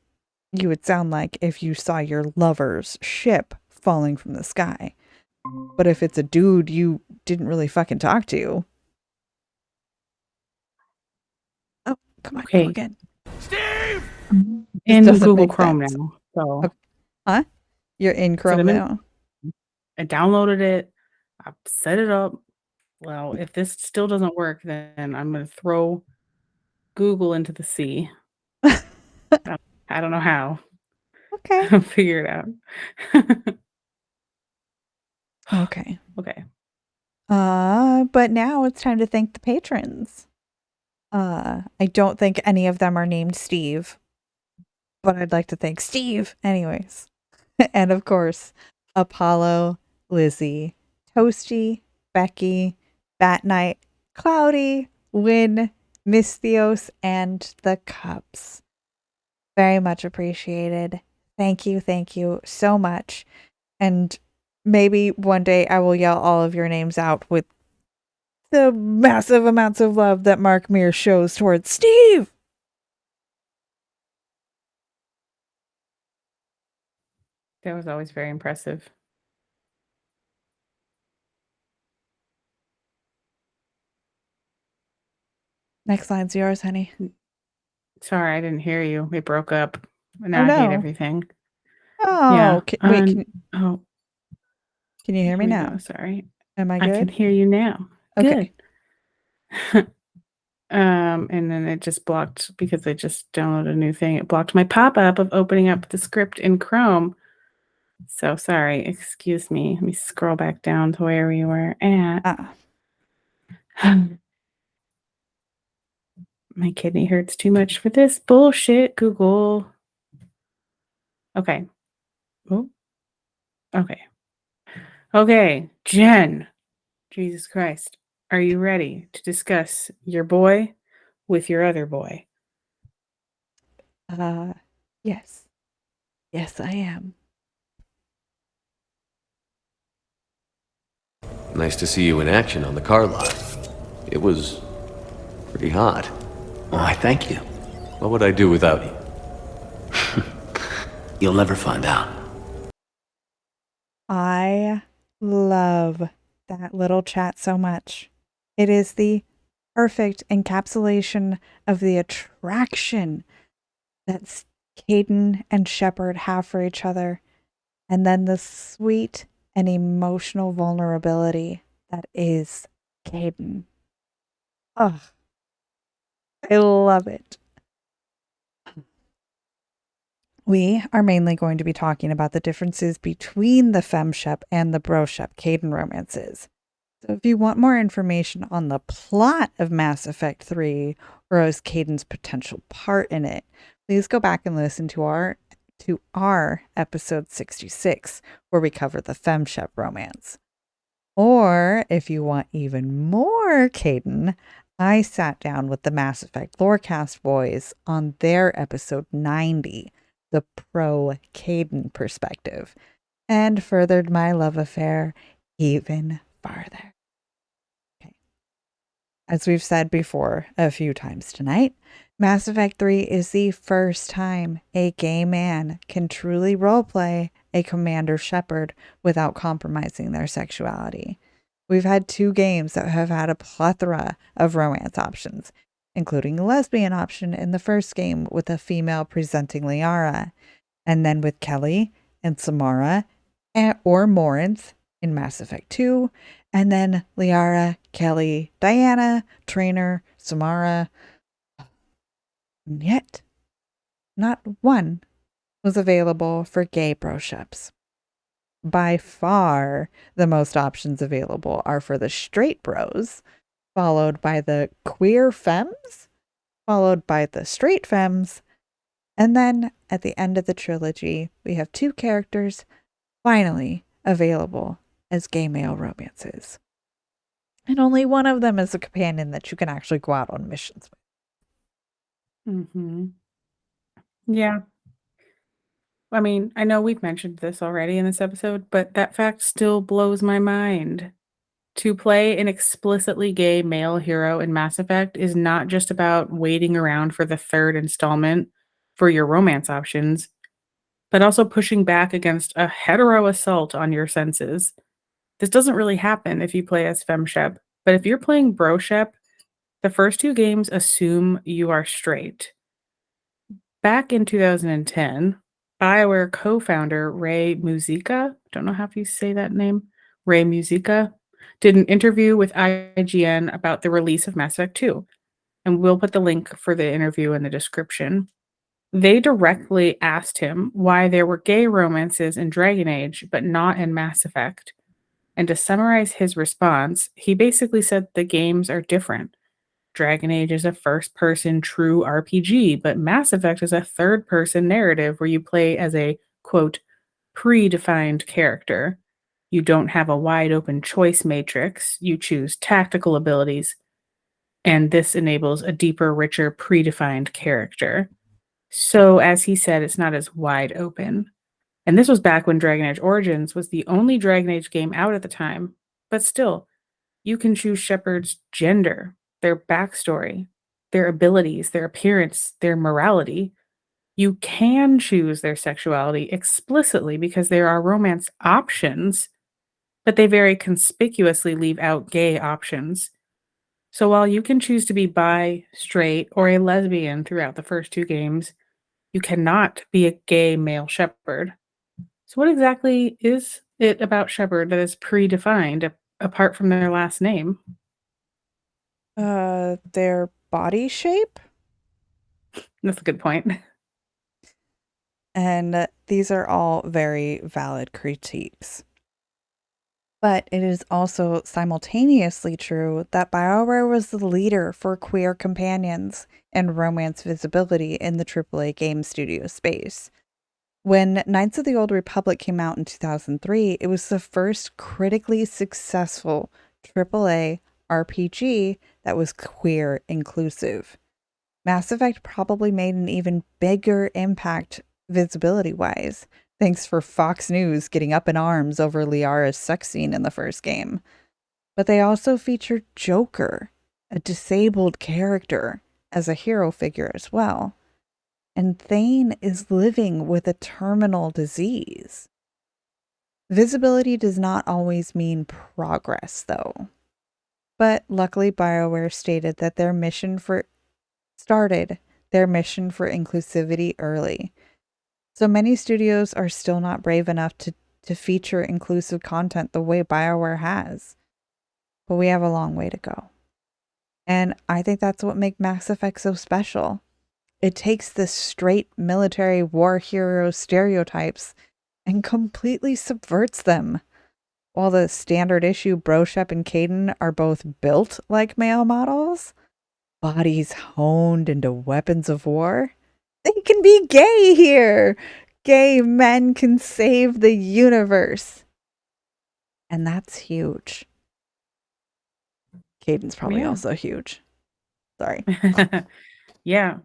you would sound like if you saw your lover's ship falling from the sky. But if it's a dude you didn't really fucking talk to. Oh, come on, Okay. go again. Steve! In doesn't Google make Chrome sense. now. So Okay. Huh? You're in Chrome I'm in- now? I downloaded it. I set it up. Well, if this still doesn't work, then I'm going to throw Google into the sea. I don't know how. Okay. I'll figure it out. Okay. Okay. But now it's time to thank the patrons. I don't think any of them are named Steve, but I'd like to thank Steve anyways. And of course, Apollo, Lizzie, Toasty, Becky, Bat Knight, Cloudy, Win, Mystios, and the Cups. Very much appreciated. Thank you so much. And maybe one day I will yell all of your names out with the massive amounts of love that Mark Meer shows towards Steve. That was always very impressive. Next line's yours, honey. Sorry, I didn't hear you. It broke up. And Oh, now I hate no. everything. Oh, Yeah. wait, Oh, can you hear me here we now? go. Sorry. Am I I can good? hear you now. Okay. Good. And then it just blocked because I just downloaded a new thing. It blocked my pop-up of opening up the script in Chrome. So sorry. Excuse me. Let me scroll back down to where we were at. My kidney hurts too much for this bullshit, Google. Okay. Oh, okay. Okay, Jen. Jesus Christ. Are you ready to discuss your boy with your other boy? Yes. Yes, I am. Nice to see you in action on the car lot. It was pretty hot. Why, thank you. What would I do without you? You'll never find out. I love that little chat so much. It is the perfect encapsulation of the attraction that Kaidan and Shepard have for each other, and then the sweet and emotional vulnerability that is Kaidan. Ugh, I love it. We are mainly going to be talking about the differences between the femshep and the broshep Kaidan romances. So if you want more information on the plot of Mass Effect 3 or as Kaidan's potential part in it, please go back and listen to our episode 66, where we cover the femshep romance. Or if you want even more Kaidan, I sat down with the Mass Effect Lorecast boys on their episode 90, the pro Kaidan perspective, and furthered my love affair even farther. As we've said before a few times tonight, Mass Effect 3 is the first time a gay man can truly roleplay a Commander Shepard without compromising their sexuality. We've had 2 games that have had a plethora of romance options, including a lesbian option in the first game with a female presenting Liara, and then with Kelly and Samara or Morinth in Mass Effect 2, and then Liara, Kelly, Diana, Trainer, Samara. And yet, not one was available for gay broships. By far, the most options available are for the straight bros, followed by the queer femmes, followed by the straight femmes, and then at the end of the trilogy, we have 2 characters finally available as gay male romances. And only one of them is a companion that you can actually go out on missions with. Mm-hmm. Yeah. I mean, I know we've mentioned this already in this episode, but that fact still blows my mind. To play an explicitly gay male hero in Mass Effect is not just about waiting around for the 3rd installment for your romance options, but also pushing back against a hetero assault on your senses. This doesn't really happen if you play as femshep, but if you're playing broshep, the first 2 games assume you are straight. Back in 2010, BioWare co-founder Ray Muzica, don't know how you say that name, Ray Muzica, did an interview with IGN about the release of Mass Effect 2, and we'll put the link for the interview in the description. They directly asked him why there were gay romances in Dragon Age, but not in Mass Effect. And to summarize his response, he basically said the games are different. Dragon Age is a first-person true RPG, but Mass Effect is a third-person narrative where you play as a, quote, predefined character. You don't have a wide-open choice matrix. You choose tactical abilities, and this enables a deeper, richer, predefined character. So, as he said, it's not as wide open. And this was back when Dragon Age Origins was the only Dragon Age game out at the time. But still, you can choose Shepard's gender, their backstory, their abilities, their appearance, their morality. You can choose their sexuality explicitly because there are romance options, but they very conspicuously leave out gay options. So while you can choose to be bi, straight, or a lesbian throughout the first 2 games, you cannot be a gay male Shepard. So what exactly is it about Shepard that is predefined apart from their last name? Their body shape? That's a good point. And these are all very valid critiques. But it is also simultaneously true that BioWare was the leader for queer companions and romance visibility in the AAA game studio space. When Knights of the Old Republic came out in 2003, it was the first critically successful AAA RPG that was queer inclusive. Mass Effect probably made an even bigger impact visibility-wise, thanks for Fox News getting up in arms over Liara's sex scene in the first game. But they also featured Joker, a disabled character, as a hero figure as well. And Thane is living with a terminal disease. Visibility does not always mean progress, though. But luckily, BioWare stated that started their mission for inclusivity early. So many studios are still not brave enough to feature inclusive content the way BioWare has. But we have a long way to go. And I think that's what makes Mass Effect so special. It takes the straight military war hero stereotypes and completely subverts them. While the standard issue Broshep and Kaidan are both built like male models, bodies honed into weapons of war, they can be gay here. Gay men can save the universe. And that's huge. Kaidan's probably also huge. Sorry. Yeah.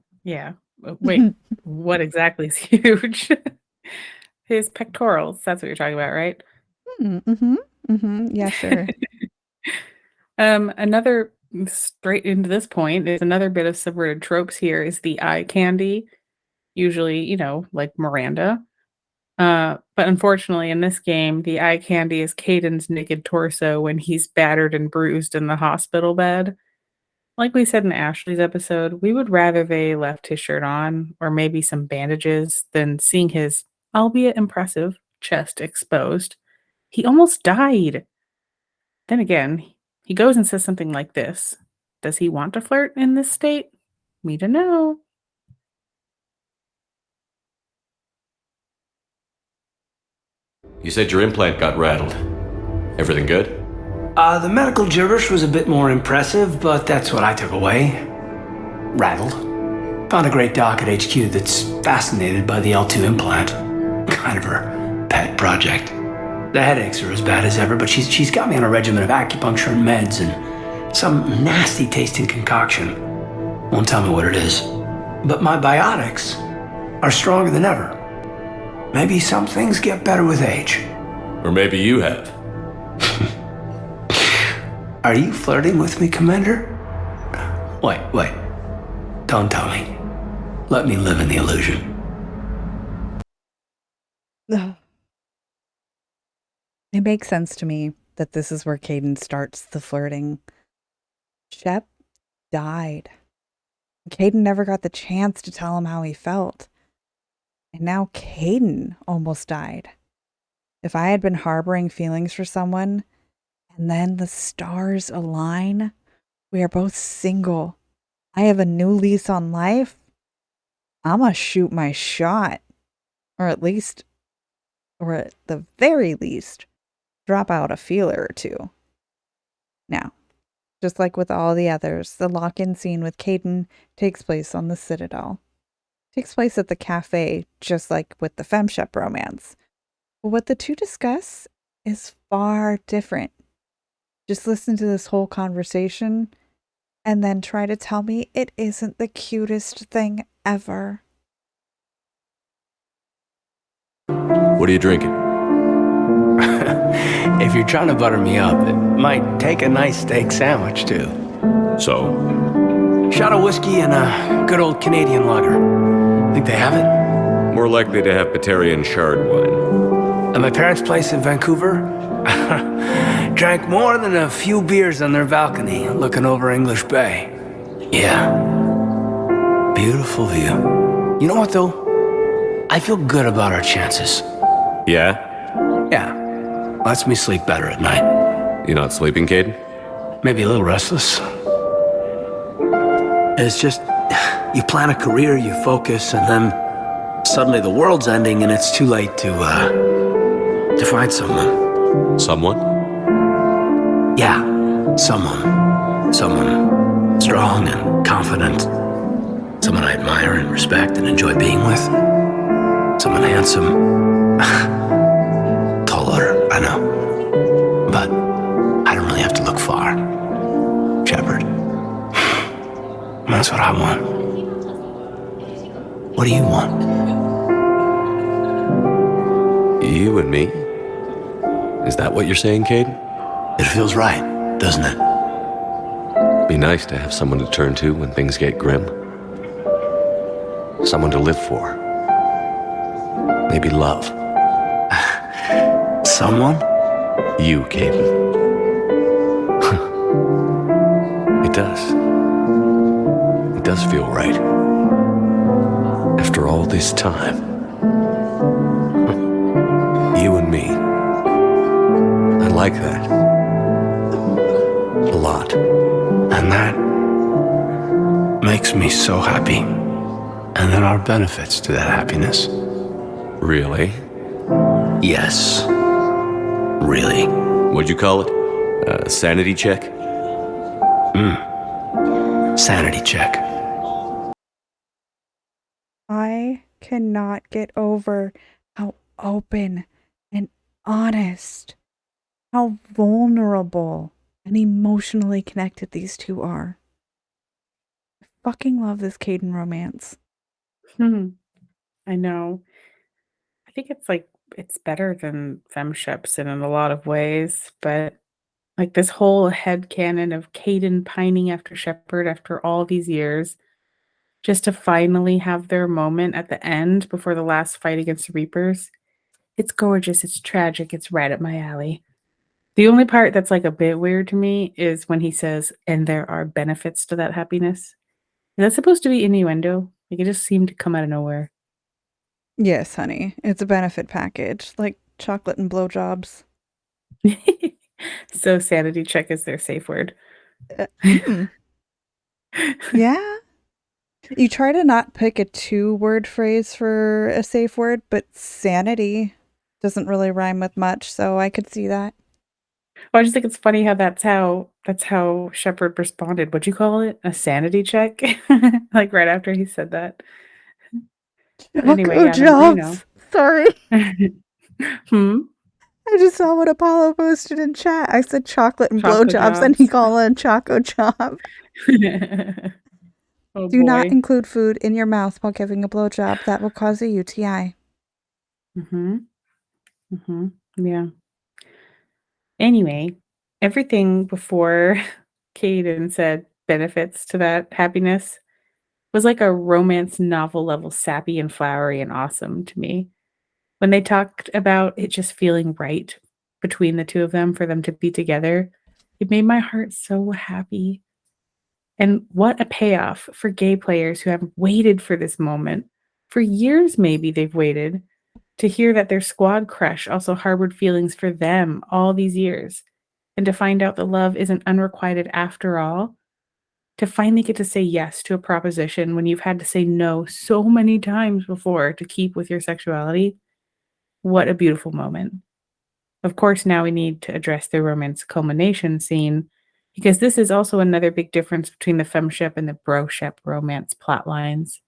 Wait, what exactly is huge? His pectorals. That's what you're talking about, right? Yeah, sure. Another straight into this point is another bit of subverted tropes here is the eye candy. Usually, like Miranda. But unfortunately, in this game, the eye candy is Kaidan's naked torso when he's battered and bruised in the hospital bed. Like we said in Ashley's episode, we would rather they left his shirt on, or maybe some bandages, than seeing his, albeit impressive, chest exposed. He almost died. Then again, he goes and says something like this. Does he want to flirt in this state? We don't know. You said your implant got rattled. Everything good? The medical gibberish was a bit more impressive, but that's what I took away. Rattled. Found a great doc at HQ that's fascinated by the L2 implant. Kind of her pet project. The headaches are as bad as ever, but she's got me on a regimen of acupuncture and meds and some nasty tasting concoction. Won't tell me what it is. But my biotics are stronger than ever. Maybe some things get better with age. Or maybe you have. Are you flirting with me, Commander? Wait. Don't tell me. Let me live in the illusion. It makes sense to me that this is where Kaidan starts the flirting. Shep died. Kaidan never got the chance to tell him how he felt. And now Kaidan almost died. If I had been harboring feelings for someone, and then the stars align, we are both single. I have a new lease on life. I'm gonna shoot my shot. Or at the very least, drop out a feeler or two. Now, just like with all the others, the lock-in scene with Kaidan takes place on the Citadel. Takes place at the cafe, just like with the FemShep romance. But what the two discuss is far different. Just listen to this whole conversation and then try to tell me it isn't the cutest thing ever. What are you drinking? If you're trying to butter me up, it might take a nice steak sandwich, too. So? Shot of whiskey and a good old Canadian lager. Think they have it? More likely to have Batarian shard wine. At my parents' place in Vancouver, drank more than a few beers on their balcony, looking over English Bay. Yeah. Beautiful view. You know what, though? I feel good about our chances. Yeah? Yeah. Lets me sleep better at night. You not sleeping, Kaidan? Maybe a little restless. It's just, you plan a career, you focus, and then suddenly the world's ending and it's too late to find someone. Someone? Yeah, someone strong and confident. Someone I admire and respect and enjoy being with. Someone handsome. Tall order, I know. But I don't really have to look far. Shepard. That's what I want. What do you want? You and me? Is that what you're saying, Kaidan? It feels right, doesn't it? Be nice to have someone to turn to when things get grim. Someone to live for. Maybe love. Someone? You, Kaidan. It does. It does feel right. After all this time. You and me. I like that. A lot. And that makes me so happy. And there are benefits to that happiness. Really? Yes. Really. What'd you call it? A sanity check? Sanity check. I cannot get over how open and honest, how vulnerable and emotionally connected these two are. I fucking love this Kaidan romance. I know. I think it's better than femships in a lot of ways, but like this whole headcanon of Kaidan pining after Shepard after all these years, just to finally have their moment at the end before the last fight against the Reapers. It's gorgeous, it's tragic, it's right up my alley. The only part that's like a bit weird to me is when he says, and there are benefits to that happiness. Is that supposed to be innuendo? Like it just seemed to come out of nowhere. Yes, honey. It's a benefit package, like chocolate and blowjobs. So sanity check is their safe word. Yeah. You try to not pick a 2-word phrase for a safe word, but sanity doesn't really rhyme with much, so I could see that. Well, I just think it's funny how that's how Shepard responded. What'd you call it? A sanity check? Like right after he said that. But anyway, yeah, jobs. Sorry. Hmm? I just saw what Apollo posted in chat. I said chocolate and Choco blowjobs, and he jobs. called it a choco job. Oh Do not boy. include food in your mouth while giving a blowjob. That will cause a UTI. Yeah. Anyway, everything before Kaidan said benefits to that happiness was like a romance novel level sappy and flowery and awesome to me. When they talked about it just feeling right between the two of them for them to be together, it made my heart so happy. And what a payoff for gay players who have waited for this moment. For years, maybe they've waited to hear that their squad crush also harbored feelings for them all these years. And to find out that love isn't unrequited after all. To finally get to say yes to a proposition when you've had to say no so many times before to keep with your sexuality. What a beautiful moment. Of course, now we need to address the romance culmination scene, because this is also another big difference between the femship and the broship romance plot lines.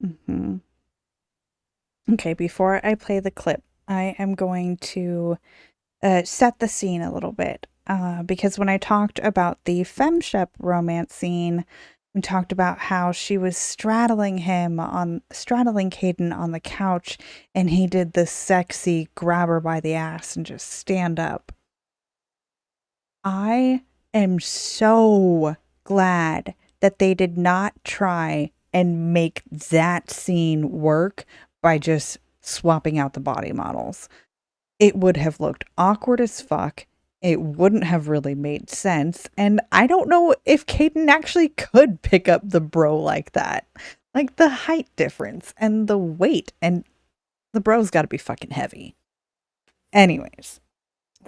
Mm-hmm. Okay, before I play the clip, I am going to set the scene a little bit. Because when I talked about the femship romance scene, we talked about how she was straddling Kaidan on the couch, and he did the sexy grab her by the ass and just stand up. I am so glad that they did not try and make that scene work by just swapping out the body models. It would have looked awkward as fuck. It wouldn't have really made sense. And I don't know if Kaidan actually could pick up the bro like that. Like the height difference and the weight, and the bro's got to be fucking heavy. Anyways,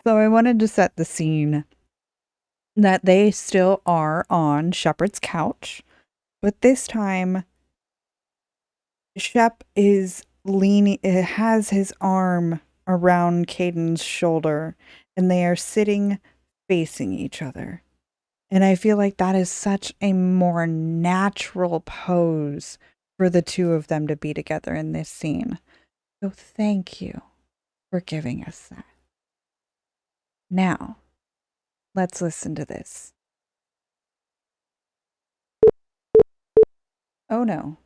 so I wanted to set the scene that they still are on Shepard's couch, but this time Shep is leaning, it has his arm around Kaidan's shoulder, and they are sitting facing each other. And I feel like that is such a more natural pose for the two of them to be together in this scene. So thank you for giving us that. Now, let's listen to this. Oh no.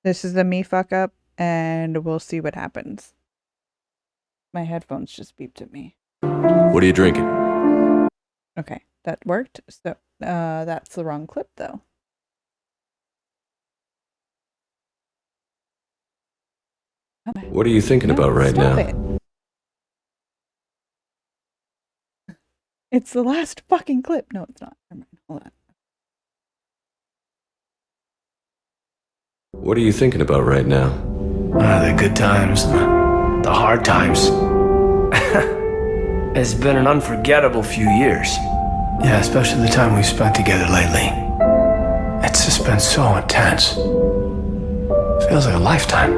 This is the me fuck up, and we'll see what happens. My headphones just beeped at me. What are you drinking? Okay, that worked. So that's the wrong clip though. What are you thinking about right Stop now? it. It's the last fucking clip. No, it's not. Never mind. Hold on. What are you thinking about right now? The good times and the hard times. It's been an unforgettable few years. Yeah, especially the time we've spent together lately. It's just been so intense. Feels like a lifetime.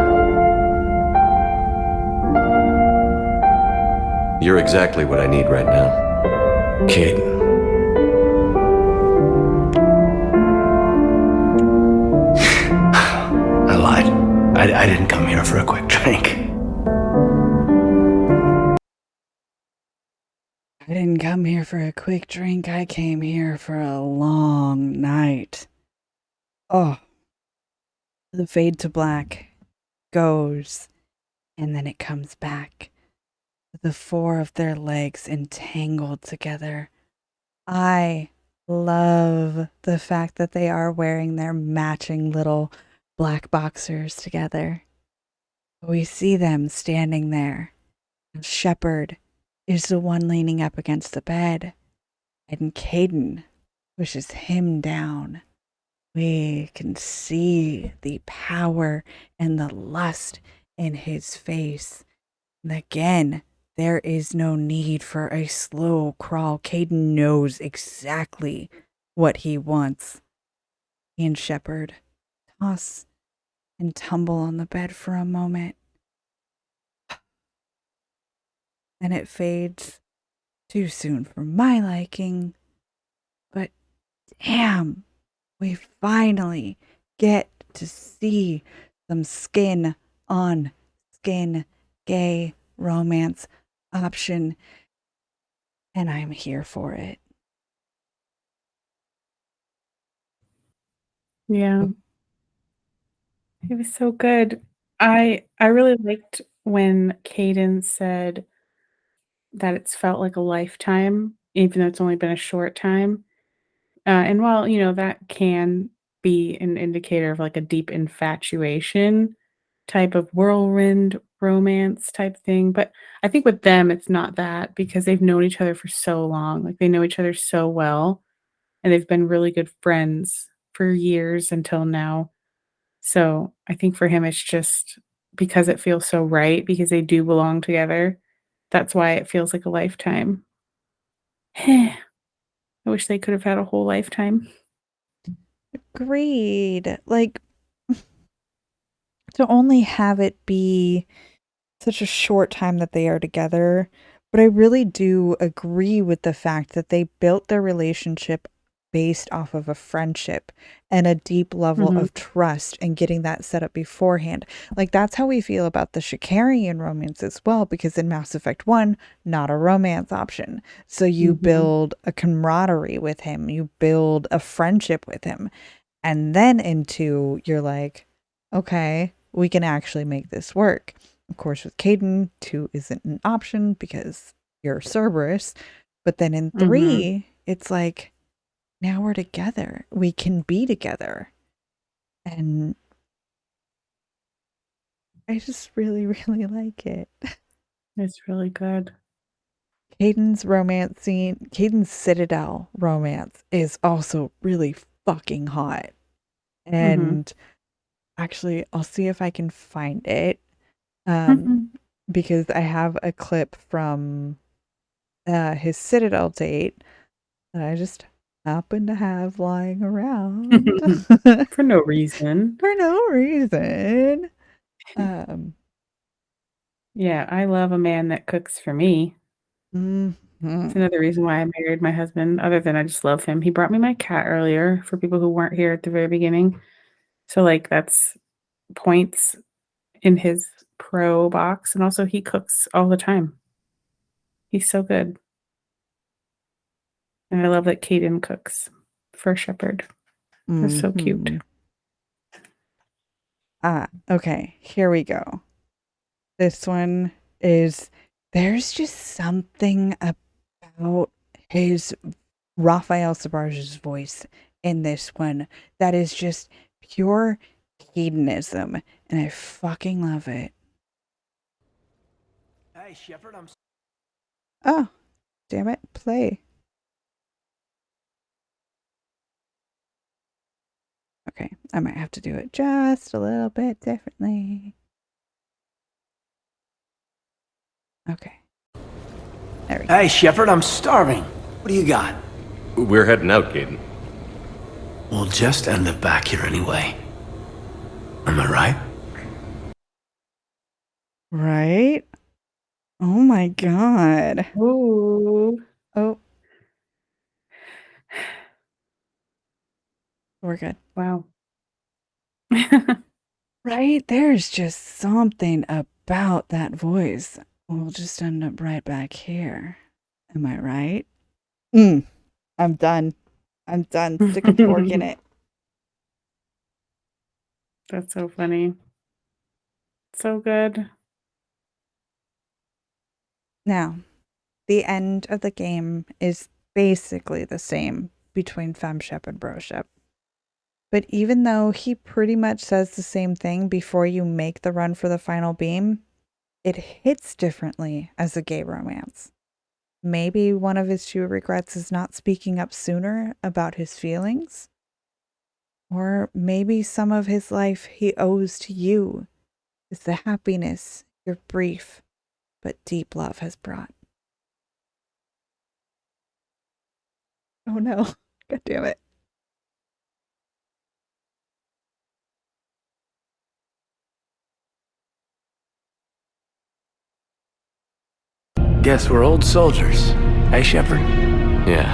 You're exactly what I need right now. Kaidan. I lied. I didn't come here for a quick drink. I didn't come here for a quick drink. I came here for a long night. Oh. The fade to black goes, and then it comes back. The four of their legs entangled together. I love the fact that they are wearing their matching little black boxers together. We see them standing there. Shepard is the one leaning up against the bed, and Kaidan pushes him down. We can see the power and the lust in his face. And again, there is no need for a slow crawl. Kaidan knows exactly what he wants. He and Shepard toss and tumble on the bed for a moment. Then it fades too soon for my liking. But damn, we finally get to see some skin on skin gay romance option. And I'm here for it. Yeah. It was so good. I really liked when Kaidan said that it's felt like a lifetime, even though it's only been a short time. And while, that can be an indicator of like a deep infatuation type of whirlwind romance type thing, but I think with them, it's not that because they've known each other for so long. Like they know each other so well, and they've been really good friends for years until now. So I think for him, it's just because it feels so right because they do belong together. That's why it feels like a lifetime. I wish they could have had a whole lifetime. Agreed. Like, to only have it be such a short time that they are together, but I really do agree with the fact that they built their relationship based off of a friendship and a deep level of trust and getting that set up beforehand. Like that's how we feel about the Shikarian romance as well, because in Mass Effect 1, not a romance option. So you build a camaraderie with him, you build a friendship with him. And then in 2, you're like, okay, we can actually make this work. Of course, with Kaidan, 2 isn't an option because you're Cerberus. But then in 3, it's like, now we're together. We can be together. And I just really, really like it. It's really good. Kaidan's romance scene, Kaidan's Citadel romance is also really fucking hot. And actually, I'll see if I can find it. Because I have a clip from his Citadel date that I just happen to have lying around. For no reason. For no reason. Yeah, I love a man that cooks for me. It's another reason why I married my husband, other than I just love him. He brought me my cat earlier for people who weren't here at the very beginning. So, like, that's points in his pro box, and also he cooks all the time. He's so good. And I love that Kaidan cooks for Shepherd. They're so cute. Mhm. Okay, here we go. This one is, there's just something about his Raphael Sabarge's voice in this one that is just pure hedonism, and I fucking love it. Hey, Shepard, I'm. Oh, damn it, play. Okay, I might have to do it just a little bit differently. Okay. There we go. Hey, Shepard, I'm starving. What do you got? We're heading out, Kaidan. We'll just end up back here anyway. Am I right? Right? Oh my god. Ooh. Oh. We're good. Wow. Right? There's just something about that voice. We'll just end up right back here. Am I right? I'm done. I'm done. Stick a fork in it. That's so funny. So good. Now, the end of the game is basically the same between Femshep and Broshep. But even though he pretty much says the same thing before you make the run for the final beam, it hits differently as a gay romance. Maybe one of his true regrets is not speaking up sooner about his feelings. Or maybe some of his life he owes to you is the happiness your brief but deep love has brought. Oh no. God damn it. Guess we're old soldiers. Hey, Shepard? Yeah.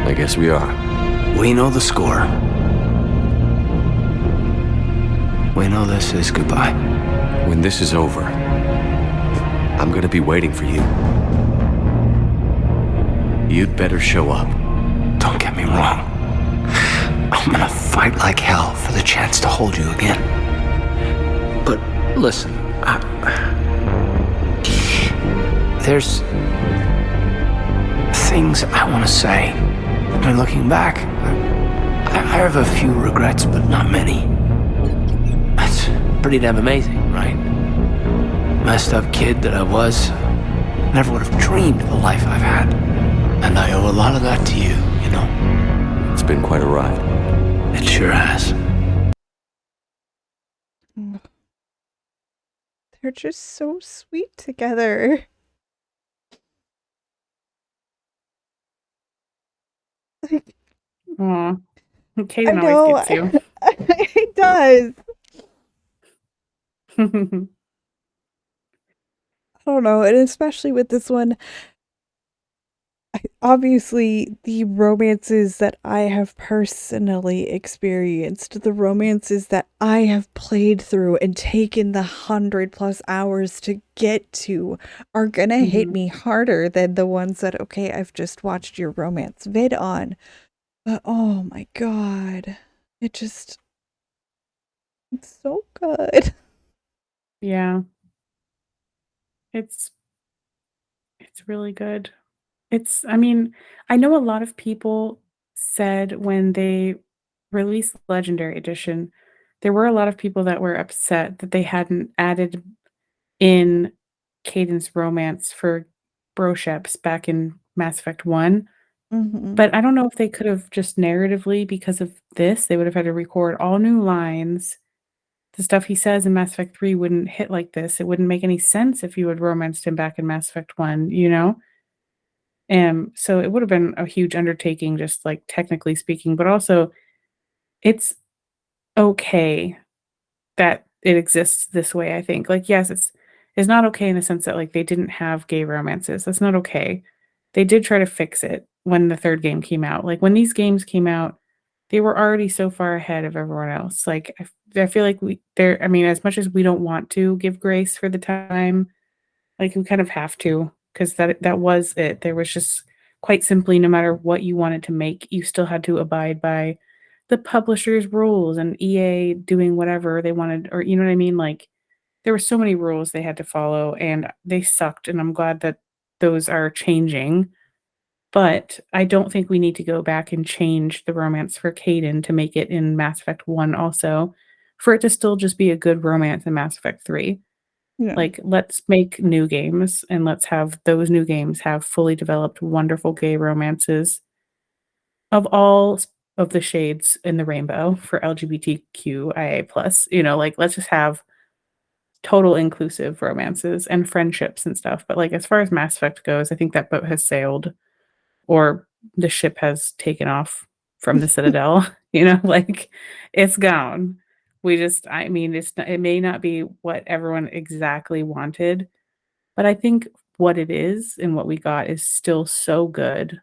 I guess we are. We know the score. We know this is goodbye. When this is over, I'm gonna be waiting for you. You'd better show up. Don't get me wrong. I'm gonna fight like hell for the chance to hold you again. But listen, there's things I want to say. And looking back, I have a few regrets, but not many. That's pretty damn amazing, right? Messed up kid that I was, never would have dreamed of the life I've had. And I owe a lot of that to you, you know? It's been quite a ride. It sure has. They're just so sweet together. Like, Aw. I Kaidan know. always gets you. It does. I don't know. And especially with this one, obviously, the romances that I have personally experienced, the romances that I have played through and taken the 100+ hours to get to, are gonna hit me harder than the ones that, okay, I've just watched your romance vid on. But oh my god, it's so good. Yeah. It's really good. I mean, I know a lot of people said when they released Legendary Edition, there were a lot of people that were upset that they hadn't added in Kaidan's romance for Brosheps back in Mass Effect 1. But I don't know if they could have just narratively, because of this, they would have had to record all new lines. The stuff he says in Mass Effect 3 wouldn't hit like this. It wouldn't make any sense if you had romanced him back in Mass Effect 1, you know? So it would have been a huge undertaking, just like technically speaking, but also it's okay that it exists this way, I think. Like, yes, is not okay in the sense that, like, they didn't have gay romances. That's not okay. They did try to fix it when the 3rd game came out. Like, when these games came out, they were already so far ahead of everyone else. Like, I feel like I mean, as much as we don't want to give grace for the time, like, we kind of have to, because that was it. There was just quite simply, no matter what you wanted to make, you still had to abide by the publisher's rules and EA doing whatever they wanted, or you know what I mean? Like, there were so many rules they had to follow, and they sucked, and I'm glad that those are changing, but I don't think we need to go back and change the romance for Kaidan to make it in Mass Effect 1 also, for it to still just be a good romance in Mass Effect 3. Yeah. Like, let's make new games, and let's have those new games have fully developed, wonderful gay romances of all of the shades in the rainbow for LGBTQIA+. You know, like, let's just have total inclusive romances and friendships and stuff, but, like, as far as Mass Effect goes, I think that boat has sailed, or the ship has taken off from the Citadel, you know, like, it's gone. I mean, it may not be what everyone exactly wanted, but I think what it is and what we got is still so good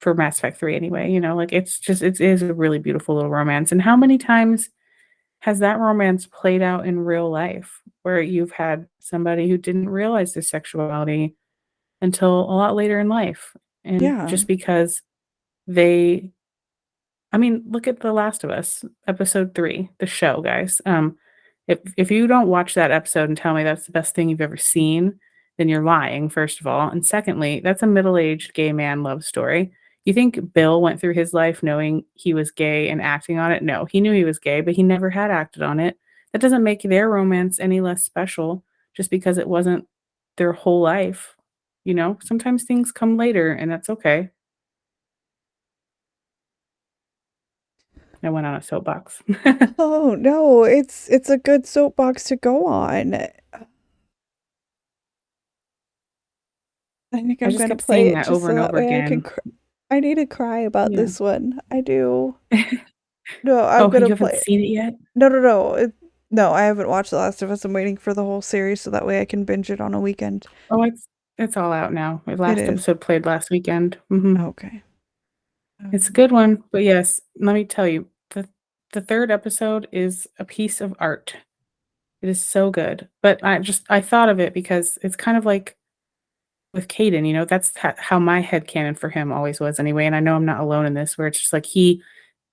for Mass Effect 3 anyway, you know, like, it is a really beautiful little romance, and how many times has that romance played out in real life where you've had somebody who didn't realize their sexuality until a lot later in life, and Yeah. just because they I mean, look at The Last of Us, episode 3, the show, guys. If you don't watch that episode and tell me that's the best thing you've ever seen, then you're lying, first of all, and secondly, that's a middle-aged gay man love story. You think Bill went through his life knowing he was gay and acting on it? No, he knew he was gay, but he never had acted on it. That doesn't make their romance any less special just because it wasn't their whole life, you know? Sometimes things come later, and that's okay. I went on a soapbox. Oh no, it's a good soapbox to go on. I think I I'm just gonna kept play saying it that just over so and that over way I can again. I need to cry about Yeah. this one. I do. No, I'm Oh, gonna you play haven't it. seen it yet? No. No, I haven't watched The Last of Us. I'm waiting for the whole series so that way I can binge it on a weekend. Oh, it's all out now. The It last is. episode played last weekend. Mhm. Okay. It's a good one, but yes, let me tell you, the 3rd episode is a piece of art. It is so good, but I thought of it because it's kind of like with Kaidan, you know, that's how my headcanon for him always was anyway, and I know I'm not alone in this, where it's just like he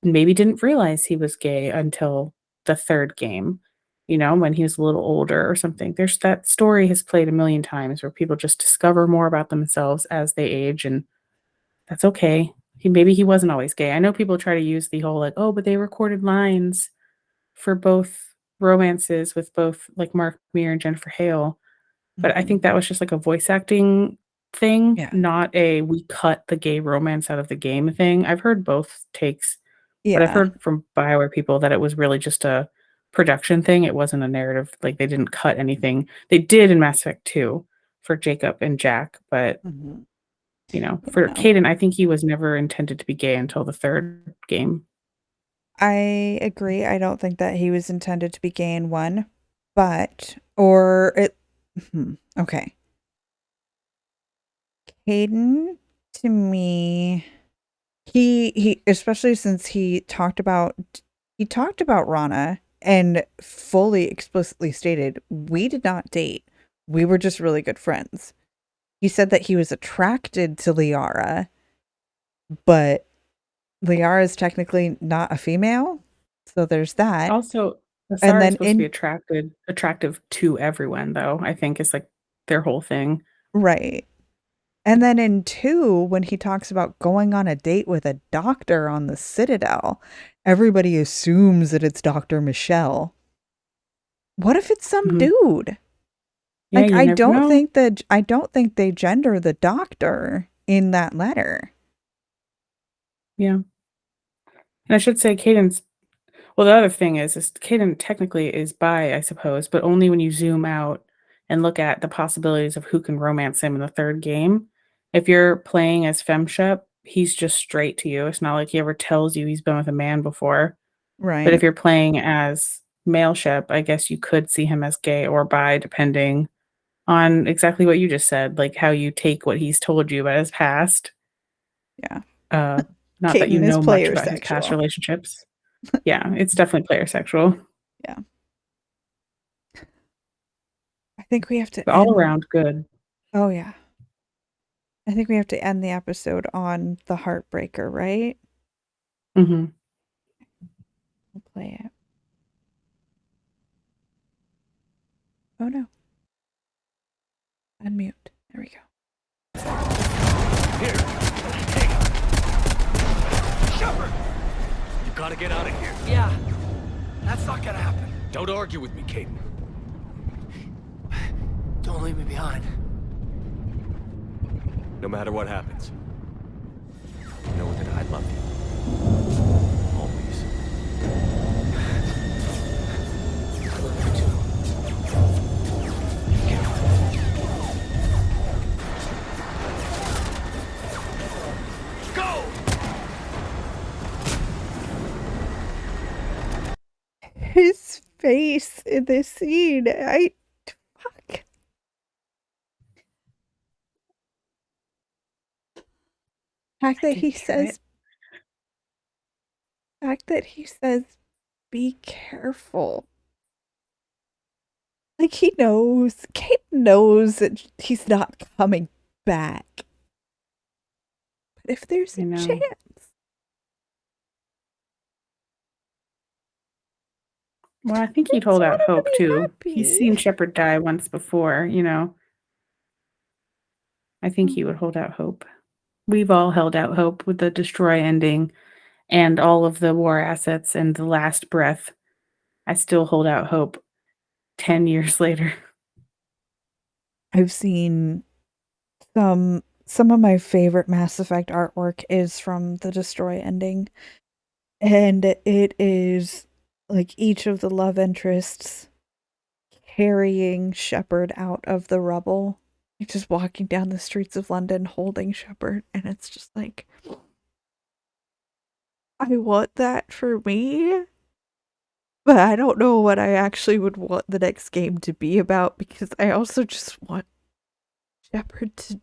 maybe didn't realize he was gay until the 3rd game, you know, when he was a little older or something. There's that story has played a million times where people just discover more about themselves as they age, and that's okay. Maybe he wasn't always gay. I know people try to use the whole, like, "Oh, but they recorded lines for both romances with both, like, Mark Meer and Jennifer Hale." But I Mhm. think that was just, like, a voice acting thing, Yeah. not a "we cut the gay romance out of the game" thing. I've heard both takes, but I've Yeah. heard from BioWare people that it was really just a production thing. It wasn't a narrative, like, they didn't cut anything. They did in Mass Effect 2 for Jacob and Jack, but, Mhm. you know, Yeah, for no. Kaidan, I think he was never intended to be gay until the 3rd game. I agree. I don't think that he was intended to be gay in one, but or it okay. Kaidan to me he especially since he talked about Rana and fully explicitly stated we did not date. We were just really good friends. He said that he was attracted to Liara, but Liara is technically not a female. So there's that. Also, And Asara is then supposed to be in attractive to everyone, though, I think is, like, their whole thing. right. And then in 2, when he talks about going on a date with a doctor on the Citadel, everybody assumes that it's Dr. Michelle. What if it's some Mhm. dude? Yeah, Like you never know. I don't think they gender the doctor in that letter. Yeah. And I should say Kaidan's well, the other thing is Kaidan technically is bi, I suppose, but only when you zoom out and look at the possibilities of who can romance him in the 3rd game. If you're playing as FemShep, he's just straight to you. It's not like he ever tells you he's been with a man before. But if Right. you're playing as male Shep, I guess you could see him as gay or bi, depending on exactly what you just said, like how you take what he's told you about his past. Yeah. Uh, not that you Kaidan is know much player about his past sexual. relationships. Yeah, it's definitely player sexual. Yeah. I think we have to But all end. around good. Oh, yeah. I think we have to end the episode on the heartbreaker, right? Mm-hmm. We'll play it. Oh, no. Unmute. There we go. Here. Hey. Shepard! You gotta get out of here. Yeah, that's not gonna happen. Don't argue with me, Kaidan. Don't leave me behind. No matter what happens, know that I love you. Always. I love you too. Go! His face in this scene. Fuck. Fact that he says, be careful. Like he knows, Kate knows that he's not coming back. But if there's a chance. Well, I think he'd hold out That's what hope made me too. happy. He's seen Shepard die once before, you know. I think he would hold out hope. We've all held out hope with the destroy ending and all of the war assets and the last breath. I still hold out hope 10 years later. I've seen some of my favorite Mass Effect artwork is from the destroy ending. And it is like each of the love interests carrying Shepard out of the rubble. Like just walking down the streets of London holding Shepard. And it's just like, I want that for me. But I don't know what I actually would want the next game to be about because I also just want Shepard to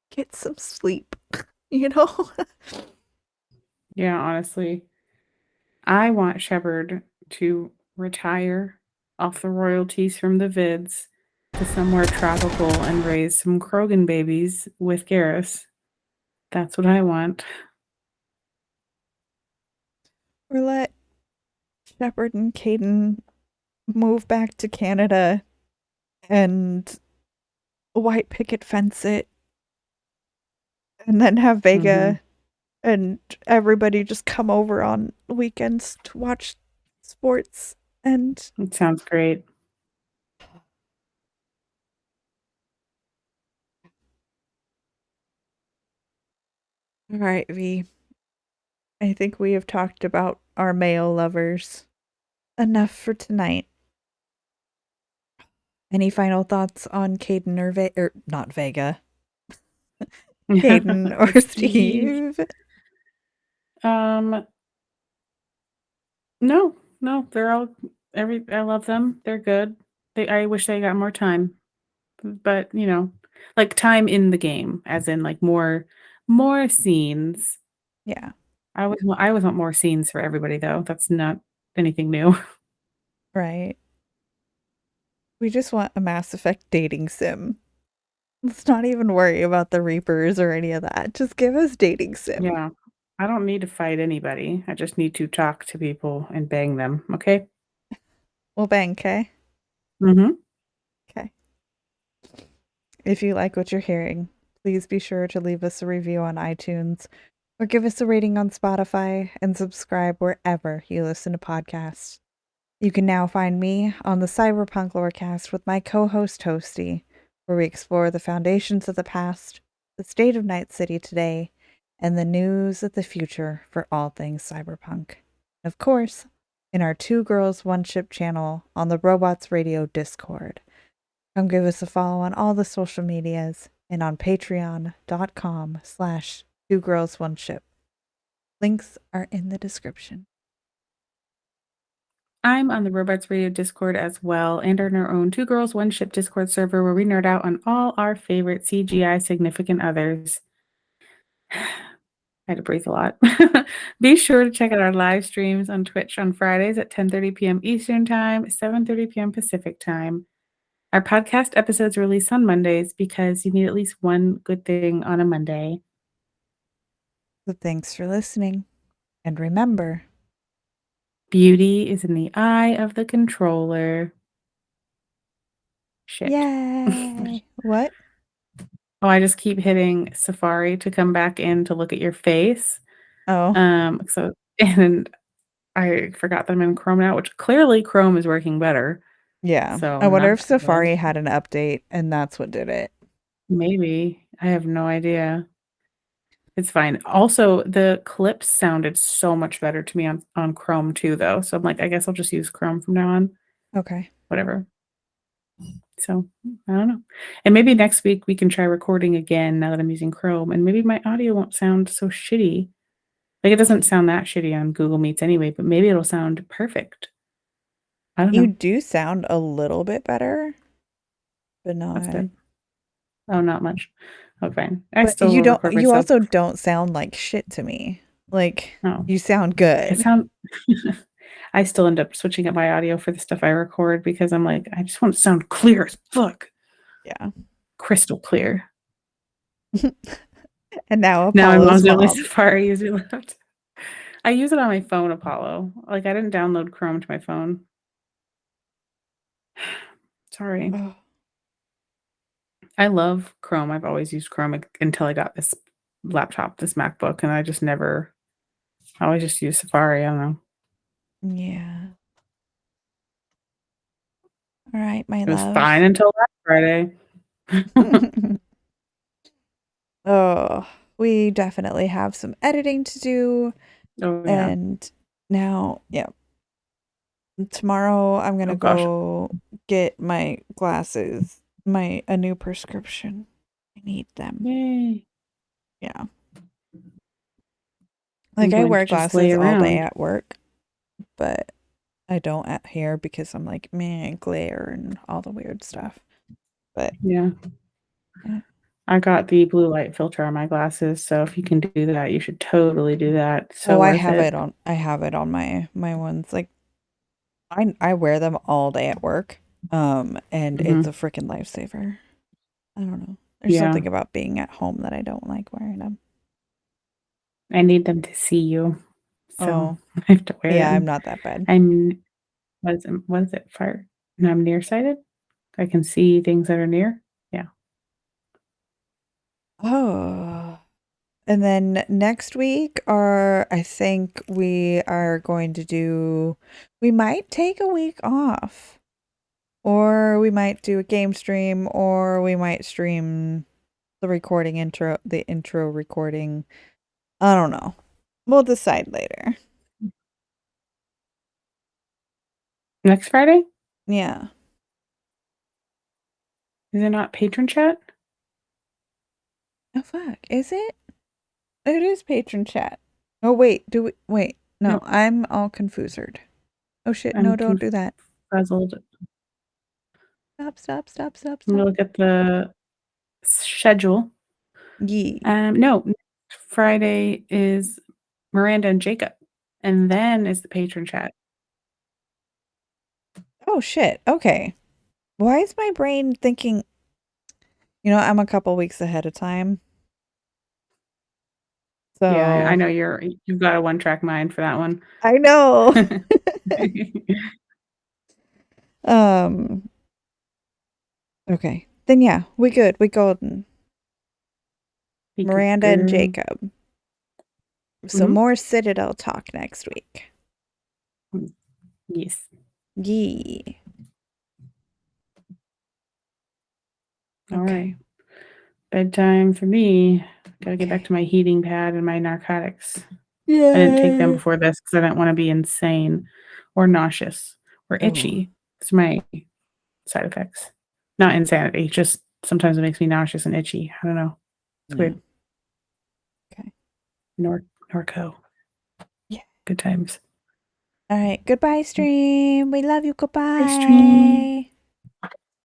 get some sleep, you know? Yeah, honestly. I want Shepard to retire off the royalties from the vids to somewhere tropical and raise some Krogan babies with Garrus. That's what I want. Or let Shepard and Kaidan move back to Canada and white picket fence it. And then have Vega and everybody just come over on weekends to watch sports. And It sounds great. all right, V. I think we have talked about our male lovers enough for tonight. Any final thoughts on Kaidan or not Vega? Kaidan or Steve? No, they're all I love them. They're good. I wish they got more time. But, you know, like time in the game, as in like more scenes. Yeah. I always want more scenes for everybody though. That's not anything new. Right. We just want a Mass Effect dating sim. Let's not even worry about the Reapers or any of that. Just give us dating sim. Yeah. I don't need to fight anybody. I just need to talk to people and bang them, okay? We'll bang, okay? Mm-hmm. Okay. If you like what you're hearing, please be sure to leave us a review on iTunes or give us a rating on Spotify and subscribe wherever you listen to podcasts. You can now find me on the Cyberpunk Lorecast with my co-host Toasty, where we explore the foundations of the past, the state of Night City today, and the news of the future for all things cyberpunk. And of course, in our Two Girls, One Ship channel on the Robots Radio Discord. Come give us a follow on all the social medias and on patreon.com/twogirlsoneship. Links are in the description. I'm on the Robots Radio Discord as well, and on our own Two Girls, One Ship Discord server where we nerd out on all our favorite CGI significant others. I had to breathe a lot. Be sure to check out our live streams on Twitch on Fridays at 10:30 p.m. Eastern Time, 7:30 p.m. Pacific Time. Our podcast episodes release on Mondays because you need at least one good thing on a Monday. So thanks for listening. And remember, Beauty is in the eye of the controller. Shit. yay! What? Oh, I just keep hitting Safari to come back in to look at your face. Oh, So and I forgot that I'm in Chrome now, which clearly Chrome is working better. yeah. So I wonder not if Safari had an update and that's what did it. maybe. I have no idea. It's fine. Also, the clips sounded so much better to me on Chrome too, though. So I'm like, I guess I'll just use Chrome from now on. Okay. Whatever. So I don't know. And maybe next week we can try recording again now that I'm using Chrome, and maybe my audio won't sound so shitty. Like it doesn't sound that shitty on Google Meets anyway, but maybe it'll sound perfect. I don't You know. do sound a little bit better, but That's not. it. Oh, not much. Oh, fine. I But still you will don't. record You myself. also don't sound like shit to me. Like Oh. you sound I good. sound. I still end up switching up my audio for the stuff I record because I'm like, I just want to sound clear as fuck. Yeah. Crystal clear. And now Now I'm Apollo's the only mom. Safari user left. I use it on my phone, Apollo. Like I didn't download Chrome to my phone. Sorry. Oh, I love Chrome. I've always used Chrome until I got this laptop, this MacBook, and I always just use Safari. I don't know. yeah. All right, my It was love. fine until last Friday. Oh, we definitely have some editing to do. Oh yeah. And now, yeah. Tomorrow I'm gonna go get my glasses, a new prescription. I need them. Yay. Yeah. Like I going wear to just lay glasses all day around. at work, but I don't at here because I'm like, man, glare and all the weird stuff. But Yeah. yeah. I got the blue light filter on my glasses, so if you can do that, you should totally do that. So I worth have it. it on. I have it on my ones. Like I wear them all day at work. And it's a freaking lifesaver. I don't know. There's Yeah. something about being at home that I don't like wearing them. I need them to see you. So Oh. I have to wear them. Yeah, I'm not that bad. What is it? Far? No, I'm nearsighted. I can see things that are near. Yeah. Oh. And then next week, I think we are going to we might take a week off. Or we might do a game stream, or we might stream the intro recording. I don't know. We'll decide later. Next Friday? Yeah. Is it not patron chat? Oh, fuck. Is it? It is patron chat. Oh, wait. Wait. No, I'm all confused. Oh, shit. No, don't do that. Puzzled. Stop. I'm gonna look at the schedule. Yeah. No, Friday is Miranda and Jacob, and then is the patron chat. Oh, shit. Okay. Why is my brain thinking, I'm a couple weeks ahead of time. So Yeah, I know you've got a one-track mind for that one. I know. Okay. Then yeah, we good. We golden. Miranda and Jacob. So more Citadel talk next week. Yes. Yeah. All right. Bedtime for me. Gotta get back to my heating pad and my narcotics. Yeah. I didn't take them before this because I didn't want to be insane or nauseous or itchy. It's my side effects. Not insanity. Just sometimes it makes me nauseous and itchy. I don't know. It's weird. Okay. Norco. Yeah. Good times. All right. Goodbye, stream. We love you. Goodbye. stream.